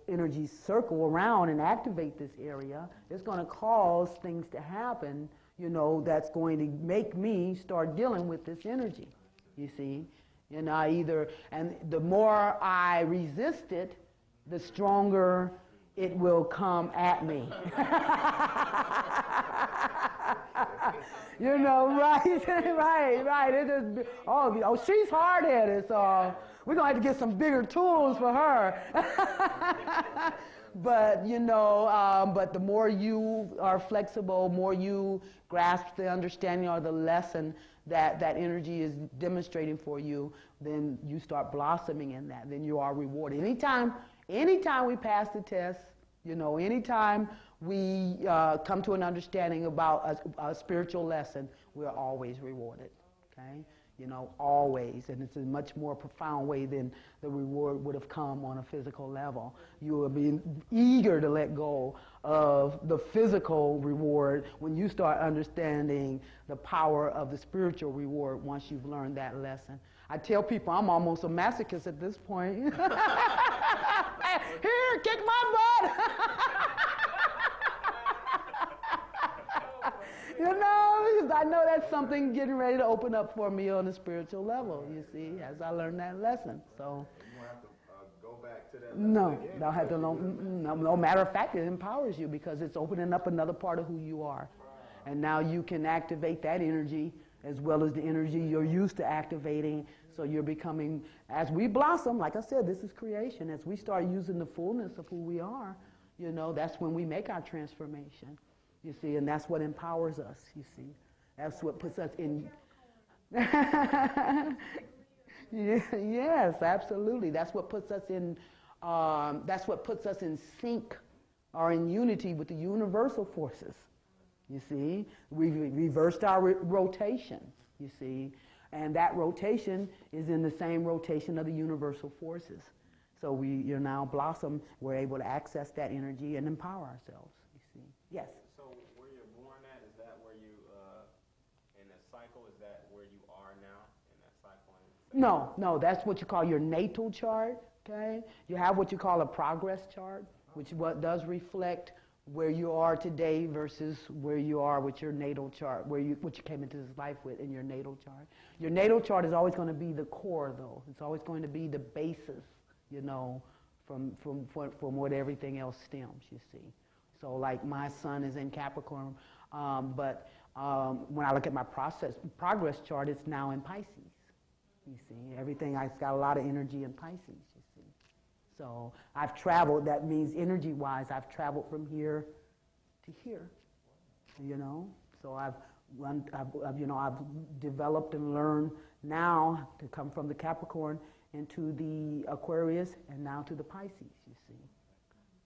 energies circle around and activate this area, it's going to cause things to happen, you know, that's going to make me start dealing with this energy, you see. And and the more I resist it, the stronger it will come at me. You know, right. It is, she's hard-headed, so we're going to have to get some bigger tools for her. But, you know, but the more you are flexible, more you grasp the understanding or the lesson that energy is demonstrating for you, then you start blossoming in that. Then you are rewarded. Anytime we pass the test, you know, anytime we come to an understanding about a spiritual lesson, we're always rewarded, okay? You know, always. And it's a much more profound way than the reward would have come on a physical level. You will be eager to let go of the physical reward when you start understanding the power of the spiritual reward once you've learned that lesson. I tell people I'm almost a masochist at this point. Here, kick my butt! You know, because I know that's something getting ready to open up for me on a spiritual level, you see, as I learn that lesson. So, You won't have to go back to that. no, don't have to. No matter of fact, it empowers you because it's opening up another part of who you are. And now you can activate that energy as well as the energy you're used to activating. So you're becoming, as we blossom, like I said, this is creation. As we start using the fullness of who we are, you know, that's when we make our transformation. You see, and that's what empowers us, you see. That's what puts us in. Yes, absolutely. That's what puts us in. That's what puts us in sync or in unity with the universal forces. You see, we reversed our rotation. You see, and that rotation is in the same rotation of the universal forces. So you're now blossom. We're able to access that energy and empower ourselves. You see, yes. So where you're born at, is that where you in the cycle? Is that where you are now in that cycle? No, that's what you call your natal chart. Okay, you have what you call a progress chart, which does reflect where you are today versus where you are with your natal chart, what you came into this life with in your natal chart. Your natal chart is always going to be the core, though. It's always going to be the basis, you know, from what everything else stems. You see, so like my sun is in Capricorn, but when I look at my progress chart, it's now in Pisces. You see, everything, I've got a lot of energy in Pisces, you see. So I've traveled, that means energy-wise, I've traveled from here to here, you know. So I've developed and learned now to come from the Capricorn into the Aquarius and now to the Pisces, you see.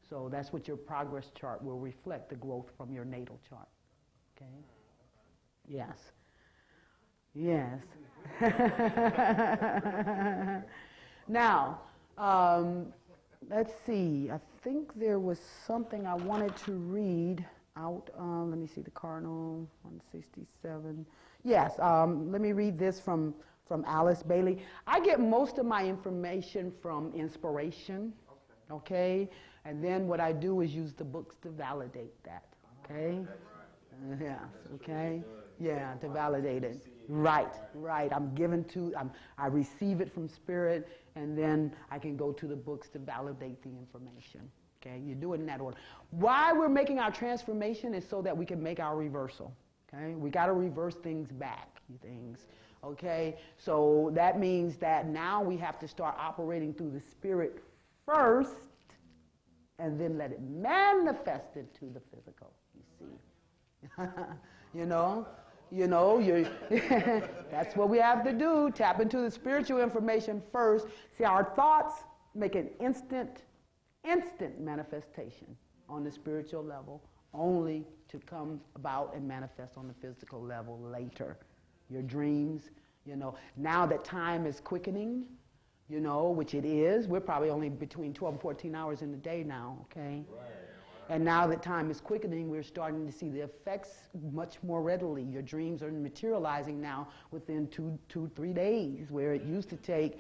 So that's what your progress chart will reflect, the growth from your natal chart, okay? Yes. Yes. Now, let's see. I think there was something I wanted to read out. Let me see, the Cardinal, 167. Yes, let me read this from Alice Bailey. I get most of my information from inspiration, okay? And then what I do is use the books to validate that, okay? Yes, okay? Yeah, to validate it. Right. I receive it from spirit, and then I can go to the books to validate the information. Okay, you do it in that order. Why we're making our transformation is so that we can make our reversal. Okay, we got to reverse things back, Okay, so that means that now we have to start operating through the spirit first, and then let it manifest into the physical. You see, that's what we have to do. Tap into the spiritual information first. See, our thoughts make an instant manifestation on the spiritual level, only to come about and manifest on the physical level later. Your dreams, now that time is quickening, which it is. We're probably only between 12 and 14 hours in the day now, okay? Right. And now that time is quickening, we're starting to see the effects much more readily. Your dreams are materializing now within 3 days, where it used to take,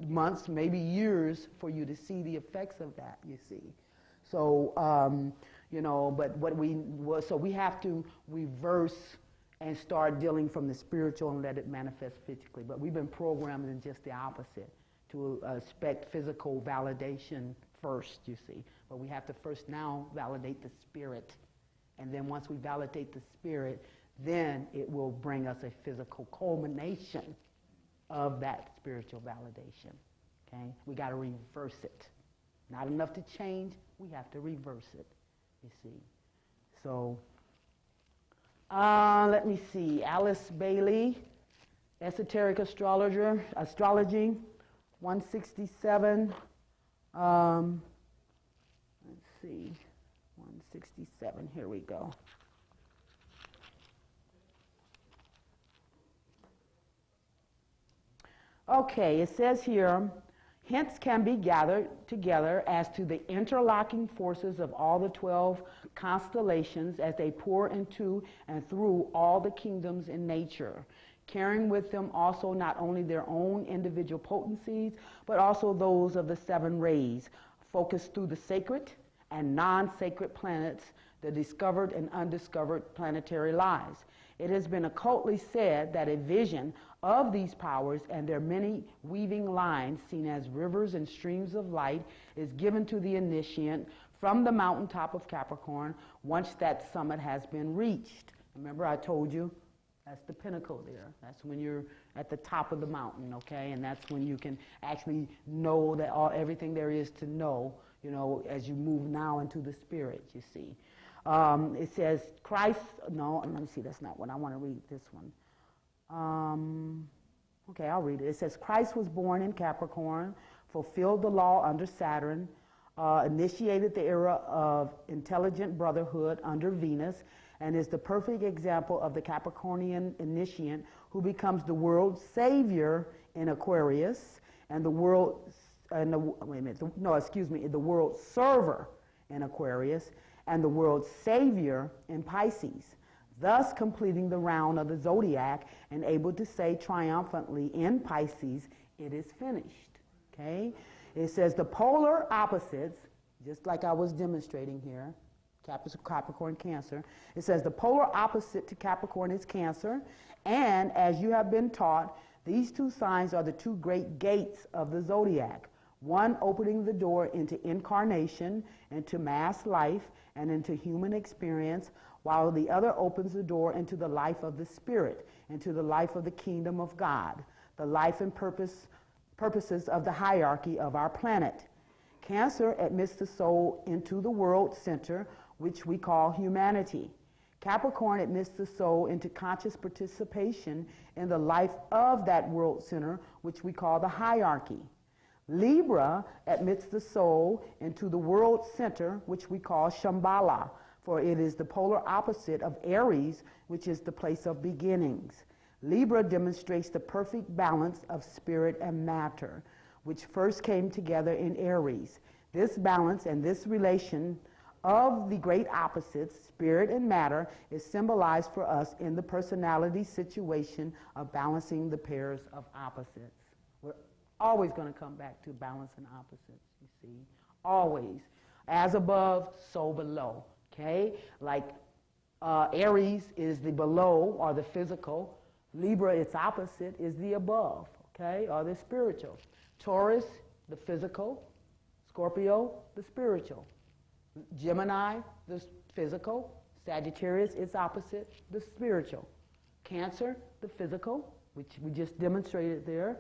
months, maybe years for you to see the effects of that, you see. So, so we have to reverse and start dealing from the spiritual and let it manifest physically. But we've been programmed in just the opposite, to expect physical validation first, you see. But we have to first now validate the spirit. And then once we validate the spirit, then it will bring us a physical culmination of that spiritual validation. Okay? We got to reverse it. Not enough to change, we have to reverse it, you see. So, let me see. Alice Bailey, Esoteric Astrology, 167. Let's see, 167, here we go. Okay, it says here, hints can be gathered together as to the interlocking forces of all the 12 constellations as they pour into and through all the kingdoms in nature, carrying with them also not only their own individual potencies, but also those of the 7 rays, focused through the sacred and non-sacred planets, the discovered and undiscovered planetary lives. It has been occultly said that a vision of these powers and their many weaving lines, seen as rivers and streams of light, is given to the initiate from the mountaintop of Capricorn once that summit has been reached. Remember I told you, that's the pinnacle there. That's when you're at the top of the mountain, okay? And that's when you can actually know that everything there is to know, as you move now into the spirit, you see. It says Christ, no, let me see, that's not what I want to read, this one. Okay, I'll read it. It says, Christ was born in Capricorn, fulfilled the law under Saturn, initiated the era of intelligent brotherhood under Venus, and is the perfect example of the Capricornian initiate who becomes the world's savior in Aquarius, and the world, the world's server in Aquarius, and the world's savior in Pisces, thus completing the round of the zodiac and able to say triumphantly in Pisces, it is finished. Okay? It says the polar opposites, just like I was demonstrating here, Capricorn, Cancer. It says the polar opposite to Capricorn is Cancer, and as you have been taught, these two signs are the two great gates of the zodiac, one opening the door into incarnation, into mass life, and into human experience, while the other opens the door into the life of the spirit, into the life of the kingdom of God, the life and purposes of the hierarchy of our planet. Cancer admits the soul into the world center, which we call humanity. Capricorn admits the soul into conscious participation in the life of that world center, which we call the hierarchy. Libra admits the soul into the world center, which we call Shambhala, for it is the polar opposite of Aries, which is the place of beginnings. Libra demonstrates the perfect balance of spirit and matter, which first came together in Aries. This balance and this relation of the great opposites, spirit and matter, is symbolized for us in the personality situation of balancing the pairs of opposites. We're always going to come back to balance and opposites, you see, always. As above, so below. Okay, like Aries is the below or the physical. Libra, its opposite, is the above, okay, or the spiritual. Taurus, the physical. Scorpio, the spiritual. Gemini, the physical. Sagittarius, its opposite, the spiritual. Cancer, the physical, which we just demonstrated there.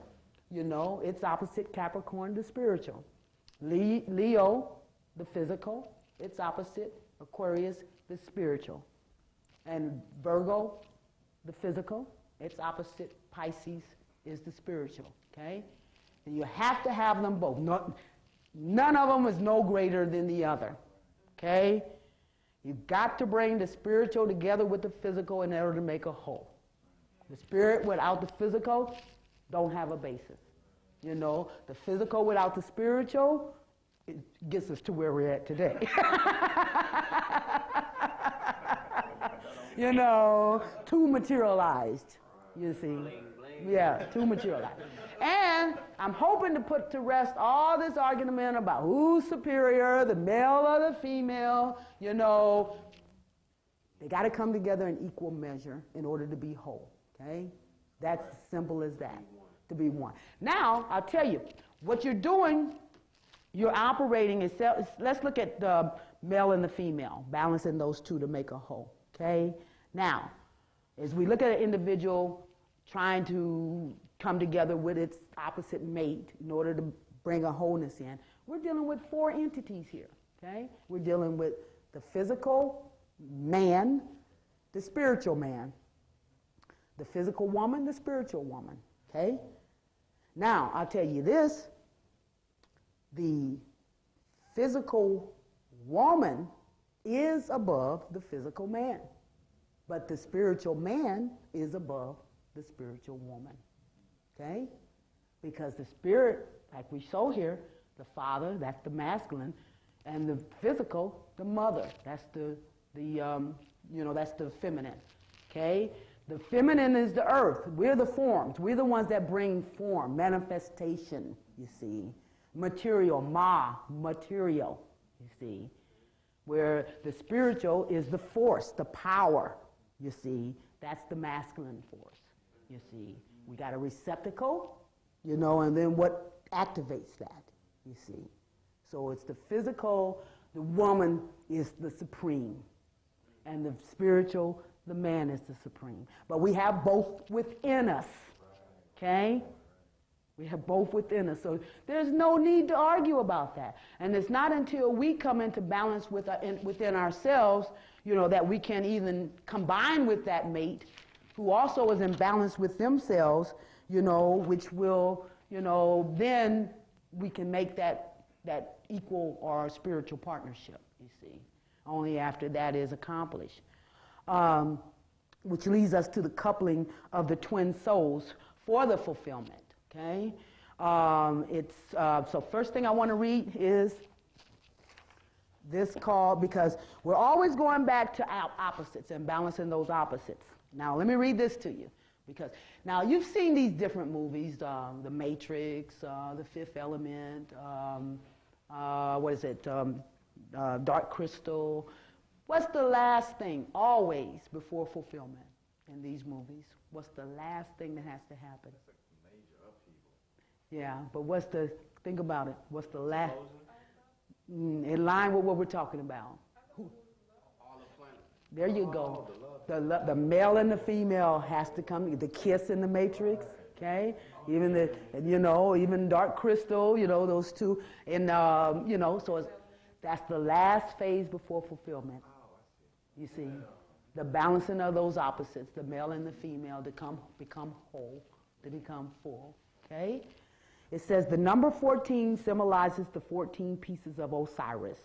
You know, its opposite, Capricorn, the spiritual. Leo, the physical, its opposite, Aquarius, the spiritual. And Virgo, the physical, its opposite, Pisces, is the spiritual, okay? And you have to have them both. None of them is no greater than the other, okay? You've got to bring the spiritual together with the physical in order to make a whole. The spirit without the physical don't have a basis. You know, the physical without the spiritual, it gets us to where we're at today. You know, too materialized, you see. Yeah, too materialized. And I'm hoping to put to rest all this argument about who's superior, the male or the female. You know, they got to come together in equal measure in order to be whole, okay? That's as simple as that, to be one. Now, I'll tell you, what you're doing, you're operating, let's look at the male and the female, balancing those two to make a whole, okay? Now, as we look at an individual trying to come together with its opposite mate in order to bring a wholeness in, we're dealing with four entities here, okay? We're dealing with the physical man, the spiritual man, the physical woman, the spiritual woman, okay? Now, I'll tell you this, the physical woman is above the physical man, but the spiritual man is above the spiritual woman, okay? Because the spirit, like we show here, the father, that's the masculine, and the physical, the mother, that's that's the feminine, okay? The feminine is the earth. We're the forms. We're the ones that bring form, manifestation, you see. Material, material, you see. Where the spiritual is the force, the power, you see. That's the masculine force, you see. We got a receptacle, you know, and then what activates that, you see. So it's the physical, the woman is the supreme, and the spiritual, the man is the supreme. But we have both within us, okay? We have both within us. So there's no need to argue about that. And it's not until we come into balance within ourselves, that we can even combine with that mate who also is in balance with themselves, which will, then we can make that equal or spiritual partnership, you see. Only after that is accomplished. Which leads us to the coupling of the twin souls for the fulfillment. Okay, so first thing I want to read is this call, because we're always going back to our opposites and balancing those opposites. Now let me read this to you, because now you've seen these different movies, The Matrix, The Fifth Element, Dark Crystal. What's the last thing always before fulfillment in these movies? What's the last thing that has to happen? Yeah, but think about it, what's the last, in line with what we're talking about. There you go. The male and the female has to come, the kiss in the Matrix, okay? Even even Dark Crystal, those two, and so that's the last phase before fulfillment. You see, the balancing of those opposites, the male and the female, to become whole, to become full, okay? It says the number 14 symbolizes the 14 pieces of Osiris,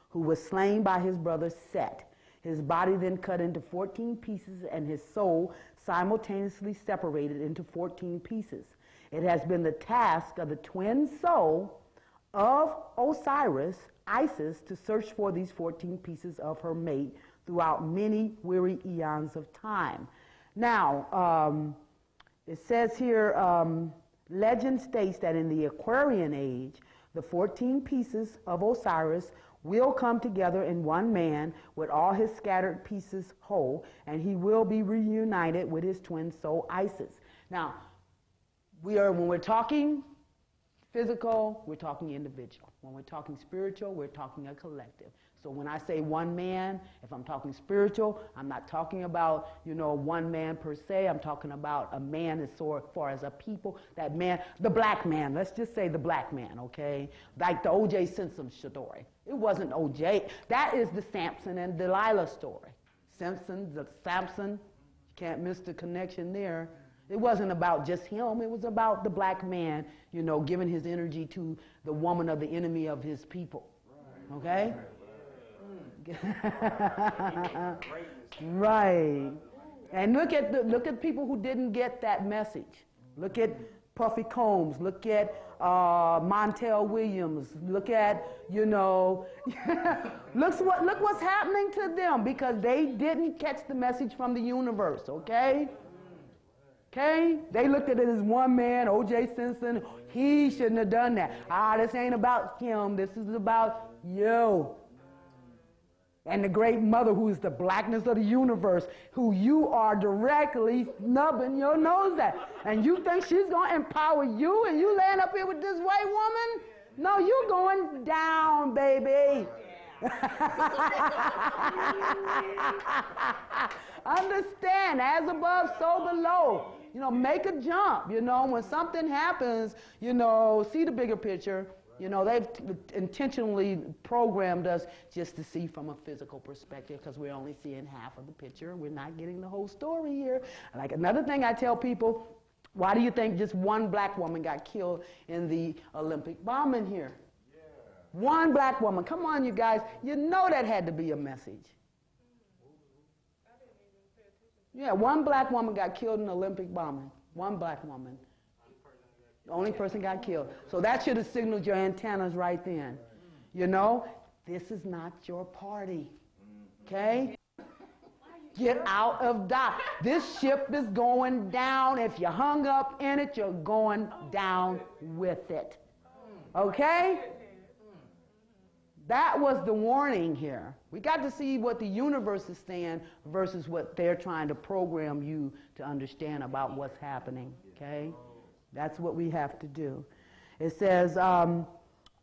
who was slain by his brother Set. His body then cut into 14 pieces and his soul simultaneously separated into 14 pieces. It has been the task of the twin soul of Osiris, Isis, to search for these 14 pieces of her mate throughout many weary eons of time. Now, it says here, legend states that in the Aquarian Age, the 14 pieces of Osiris will come together in one man with all his scattered pieces whole, and he will be reunited with his twin soul Isis. Now, when we're talking physical, we're talking individual. When we're talking spiritual, we're talking a collective. So when I say one man, if I'm talking spiritual, I'm not talking about, one man per se. I'm talking about a man as far as a people. That man, the black man, let's just say the black man, okay? Like the O.J. Simpson story. It wasn't O.J. That is the Samson and Delilah story. Samson, you can't miss the connection there. It wasn't about just him. It was about the black man, giving his energy to the woman of the enemy of his people. Okay? Right. And look at people who didn't get that message. Look at Puffy Combs. Look at Montel Williams. Look at, look what's happening to them, because they didn't catch the message from the universe, okay? Okay? They looked at it as one man, O.J. Simpson. He shouldn't have done that. This ain't about him. This is about you. And the great mother, who is the blackness of the universe, who you are directly snubbing your nose at. And you think she's going to empower you, and you laying up here with this white woman? No, you're going down, baby. Understand, as above, so below. Make a jump. When something happens, see the bigger picture. They've intentionally programmed us just to see from a physical perspective, because we're only seeing half of the picture. We're not getting the whole story here. Like another thing I tell people, why do you think just one black woman got killed in the Olympic bombing here? Yeah. One black woman. Come on, you guys. That had to be a message. Yeah, one black woman got killed in the Olympic bombing. One black woman. The only person got killed. So that should have signaled your antennas right then. This is not your party. Okay? Get out of Dodge. This ship is going down. If you're hung up in it, you're going down with it. Okay? That was the warning here. We got to see what the universe is saying versus what they're trying to program you to understand about what's happening. Okay? That's what we have to do. It says,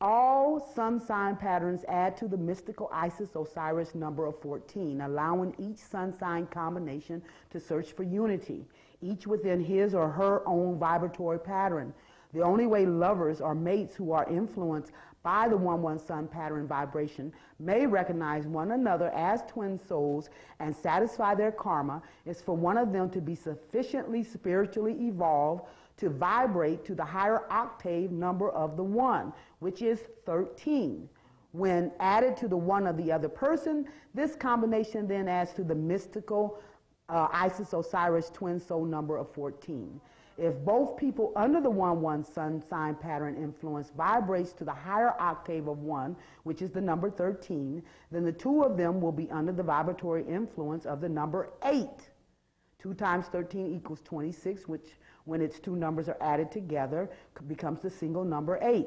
all sun sign patterns add to the mystical Isis-Osiris number of 14, allowing each sun sign combination to search for unity, each within his or her own vibratory pattern. The only way lovers or mates who are influenced by the 1-1 sun pattern vibration may recognize one another as twin souls and satisfy their karma is for one of them to be sufficiently spiritually evolved to vibrate to the higher octave number of the one, which is 13. When added to the one of the other person, this combination then adds to the mystical Isis-Osiris twin soul number of 14. If both people under the 1-1 sun sign pattern influence vibrates to the higher octave of 1, which is the number 13, then the two of them will be under the vibratory influence of the number 8. 2 times 13 equals 26, which when its two numbers are added together becomes the single number 8.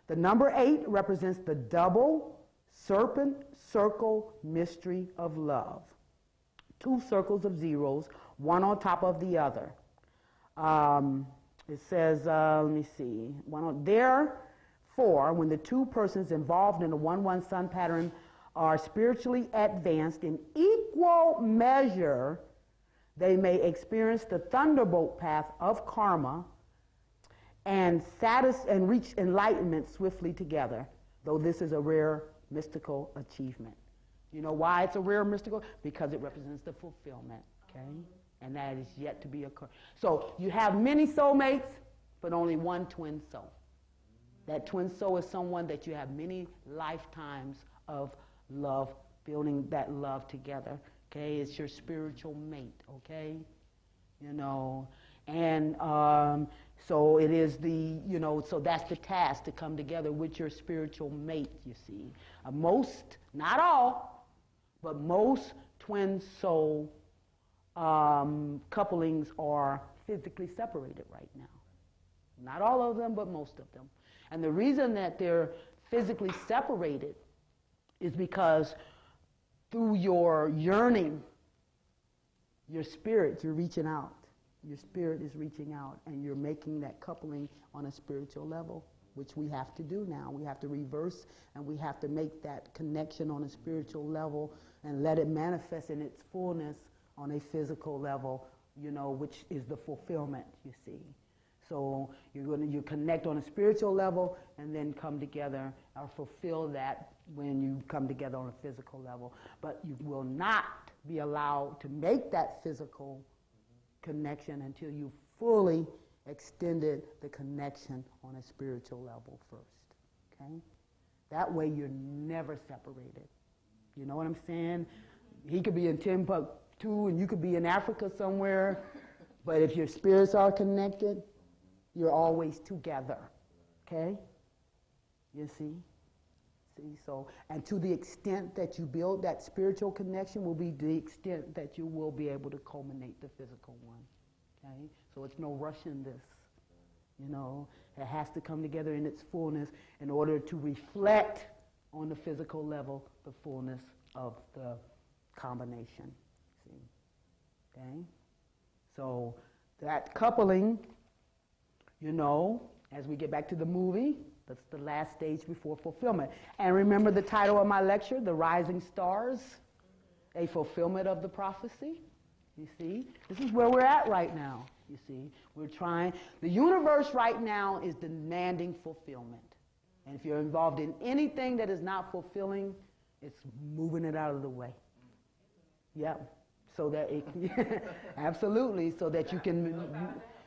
The number 8 represents the double serpent circle mystery of love. 2 circles of zeros, one on top of the other. It says, let me see, therefore, when the two persons involved in the 1-1 sun pattern are spiritually advanced in equal measure, they may experience the thunderbolt path of karma and reach enlightenment swiftly together, though this is a rare mystical achievement. You know why it's a rare mystical? Because it represents the fulfillment, okay? And that is yet to be occurred. So you have many soulmates, but only one twin soul. That twin soul is someone that you have many lifetimes of love, building that love together, okay? It's your spiritual mate, okay? You know, and so it is the, you know, so that's the task, to come together with your spiritual mate, you see. Most, not all, but most twin soul couplings are physically separated right now. Not all of them, but most of them. And the reason that they're physically separated is because through your yearning, your spirit, you're reaching out. Your spirit is reaching out, and you're making that coupling on a spiritual level, which we have to do now. We have to reverse, and we have to make that connection on a spiritual level and let it manifest in its fullness on a physical level, you know, which is the fulfillment, you see. So you connect on a spiritual level and then come together or fulfill that when you come together on a physical level. But you will not be allowed to make that physical connection until you fully extended the connection on a spiritual level first, okay? That way you're never separated. You know what I'm saying? He could be in Timbuktu and you could be in Africa somewhere, but if your spirits are connected, you're always together, okay? You see? So, and to the extent that you build that spiritual connection will be the extent that you will be able to culminate the physical one, okay? So it's no rush in this, you know? It has to come together in its fullness in order to reflect on the physical level the fullness of the combination, see? Okay? So that coupling, you know, as we get back to the movie, that's the last stage before fulfillment. And remember the title of my lecture, The Rising Stars, a fulfillment of the prophecy? You see? This is where we're at right now, you see. We're trying, the universe right now is demanding fulfillment. And if you're involved in anything that is not fulfilling, it's moving it out of the way. Yeah, so that it can, absolutely, so that you can,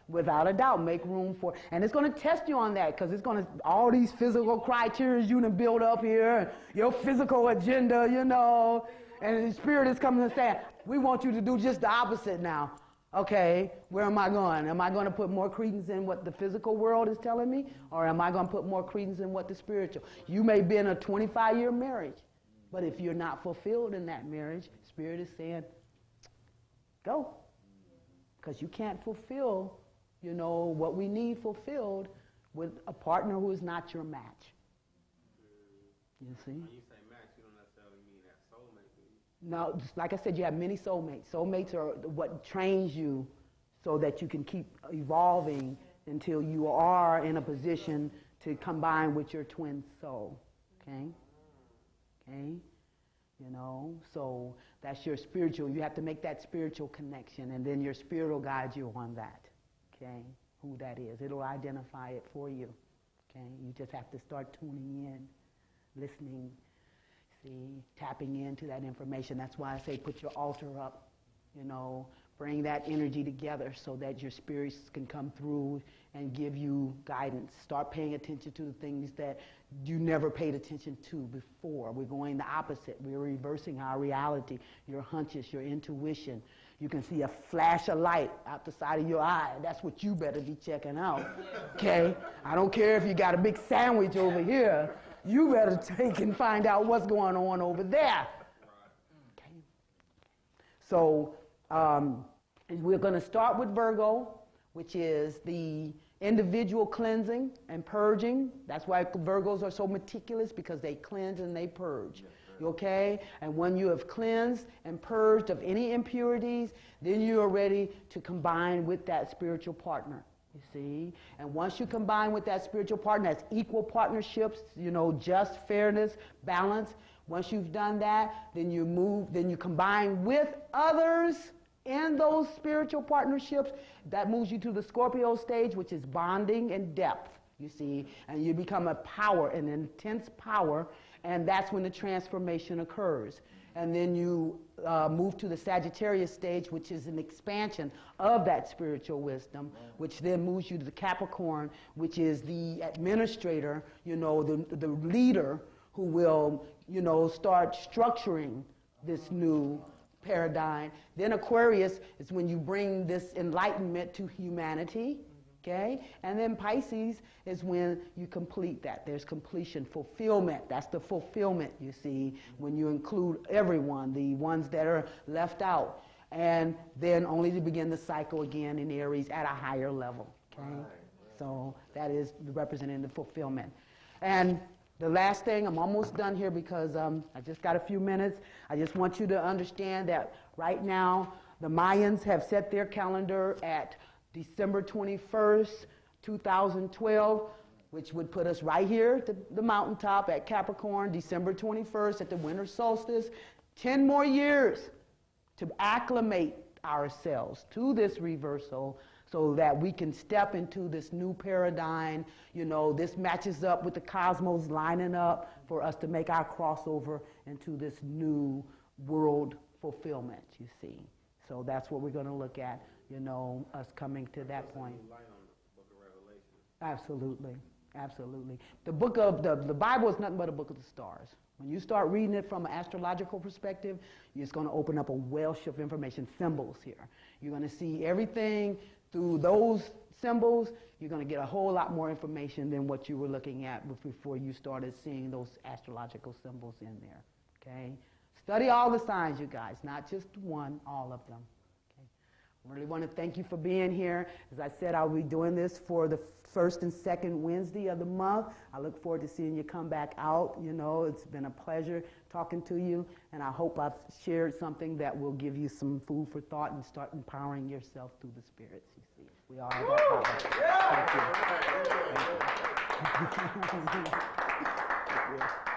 without a doubt, make room for, and it's going to test you on that, because it's going to, all these physical criteria you done build up here, your physical agenda, you know, and the spirit is coming and saying, we want you to do just the opposite now. Okay, where am I going? Am I going to put more credence in what the physical world is telling me, or am I going to put more credence in what the spiritual? You may be in a 25-year marriage, but if you're not fulfilled in that marriage, spirit is saying, go, because you can't fulfill, you know, what we need fulfilled with a partner who is not your match. You see? When you say match, you don't necessarily mean that soulmate, do you? No, just like I said, you have many soulmates. Soulmates are what trains you so that you can keep evolving until you are in a position to combine with your twin soul. Okay? Okay? You know, so that's your spiritual. You have to make that spiritual connection, and then your spirit will guide you on that. Okay? who that is. It'll identify it for you. Okay? You just have to start tuning in, listening, see, tapping into that information. That's why I say put your altar up, you know, bring that energy together so that your spirits can come through and give you guidance. Start paying attention to the things that you never paid attention to before. We're going the opposite. We're reversing our reality, your hunches, your intuition. You can see a flash of light out the side of your eye. That's what you better be checking out, okay? I don't care if you got a big sandwich over here. You better take and find out what's going on over there. Okay? So we're going to start with Virgo, which is the individual cleansing and purging. That's why Virgos are so meticulous, because they cleanse and they purge. Okay? And when you have cleansed and purged of any impurities, then you are ready to combine with that spiritual partner. You see? And once you combine with that spiritual partner, that's equal partnerships, you know, just, fairness, balance. Once you've done that, then you combine with others in those spiritual partnerships. That moves you to the Scorpio stage, which is bonding and depth, you see. And you become a power, an intense power, and that's when the transformation occurs. And then you move to the Sagittarius stage, which is an expansion of that spiritual wisdom, which then moves you to the Capricorn, which is the administrator, you know, the leader who will, you know, start structuring this new paradigm. Then Aquarius is when you bring this enlightenment to humanity. Okay? And then Pisces is when you complete that. There's completion, fulfillment. That's the fulfillment, you see, when you include everyone, the ones that are left out. And then only to begin the cycle again in Aries at a higher level. Okay? Right. So that is representing the fulfillment. And the last thing, I'm almost done here because I just got a few minutes. I just want you to understand that right now the Mayans have set their calendar at December 21st, 2012, which would put us right here at the mountaintop at Capricorn, December 21st at the winter solstice. 10 more years to acclimate ourselves to this reversal so that we can step into this new paradigm. You know, this matches up with the cosmos lining up for us to make our crossover into this new world fulfillment, you see. So that's what we're going to look at. You know, us coming to that point. Absolutely, absolutely. The book of the Bible is nothing but a book of the stars. When you start reading it from an astrological perspective, it's going to open up a wealth of information, symbols here. You're going to see everything through those symbols. You're going to get a whole lot more information than what you were looking at before you started seeing those astrological symbols in there. Okay? Study all the signs, you guys, not just one, all of them. I really want to thank you for being here. As I said, I'll be doing this for the first and second Wednesday of the month. I look forward to seeing you come back out. You know, it's been a pleasure talking to you, and I hope I've shared something that will give you some food for thought and start empowering yourself through the spirits, you see. We all have that power. Thank you. Thank you. Thank you.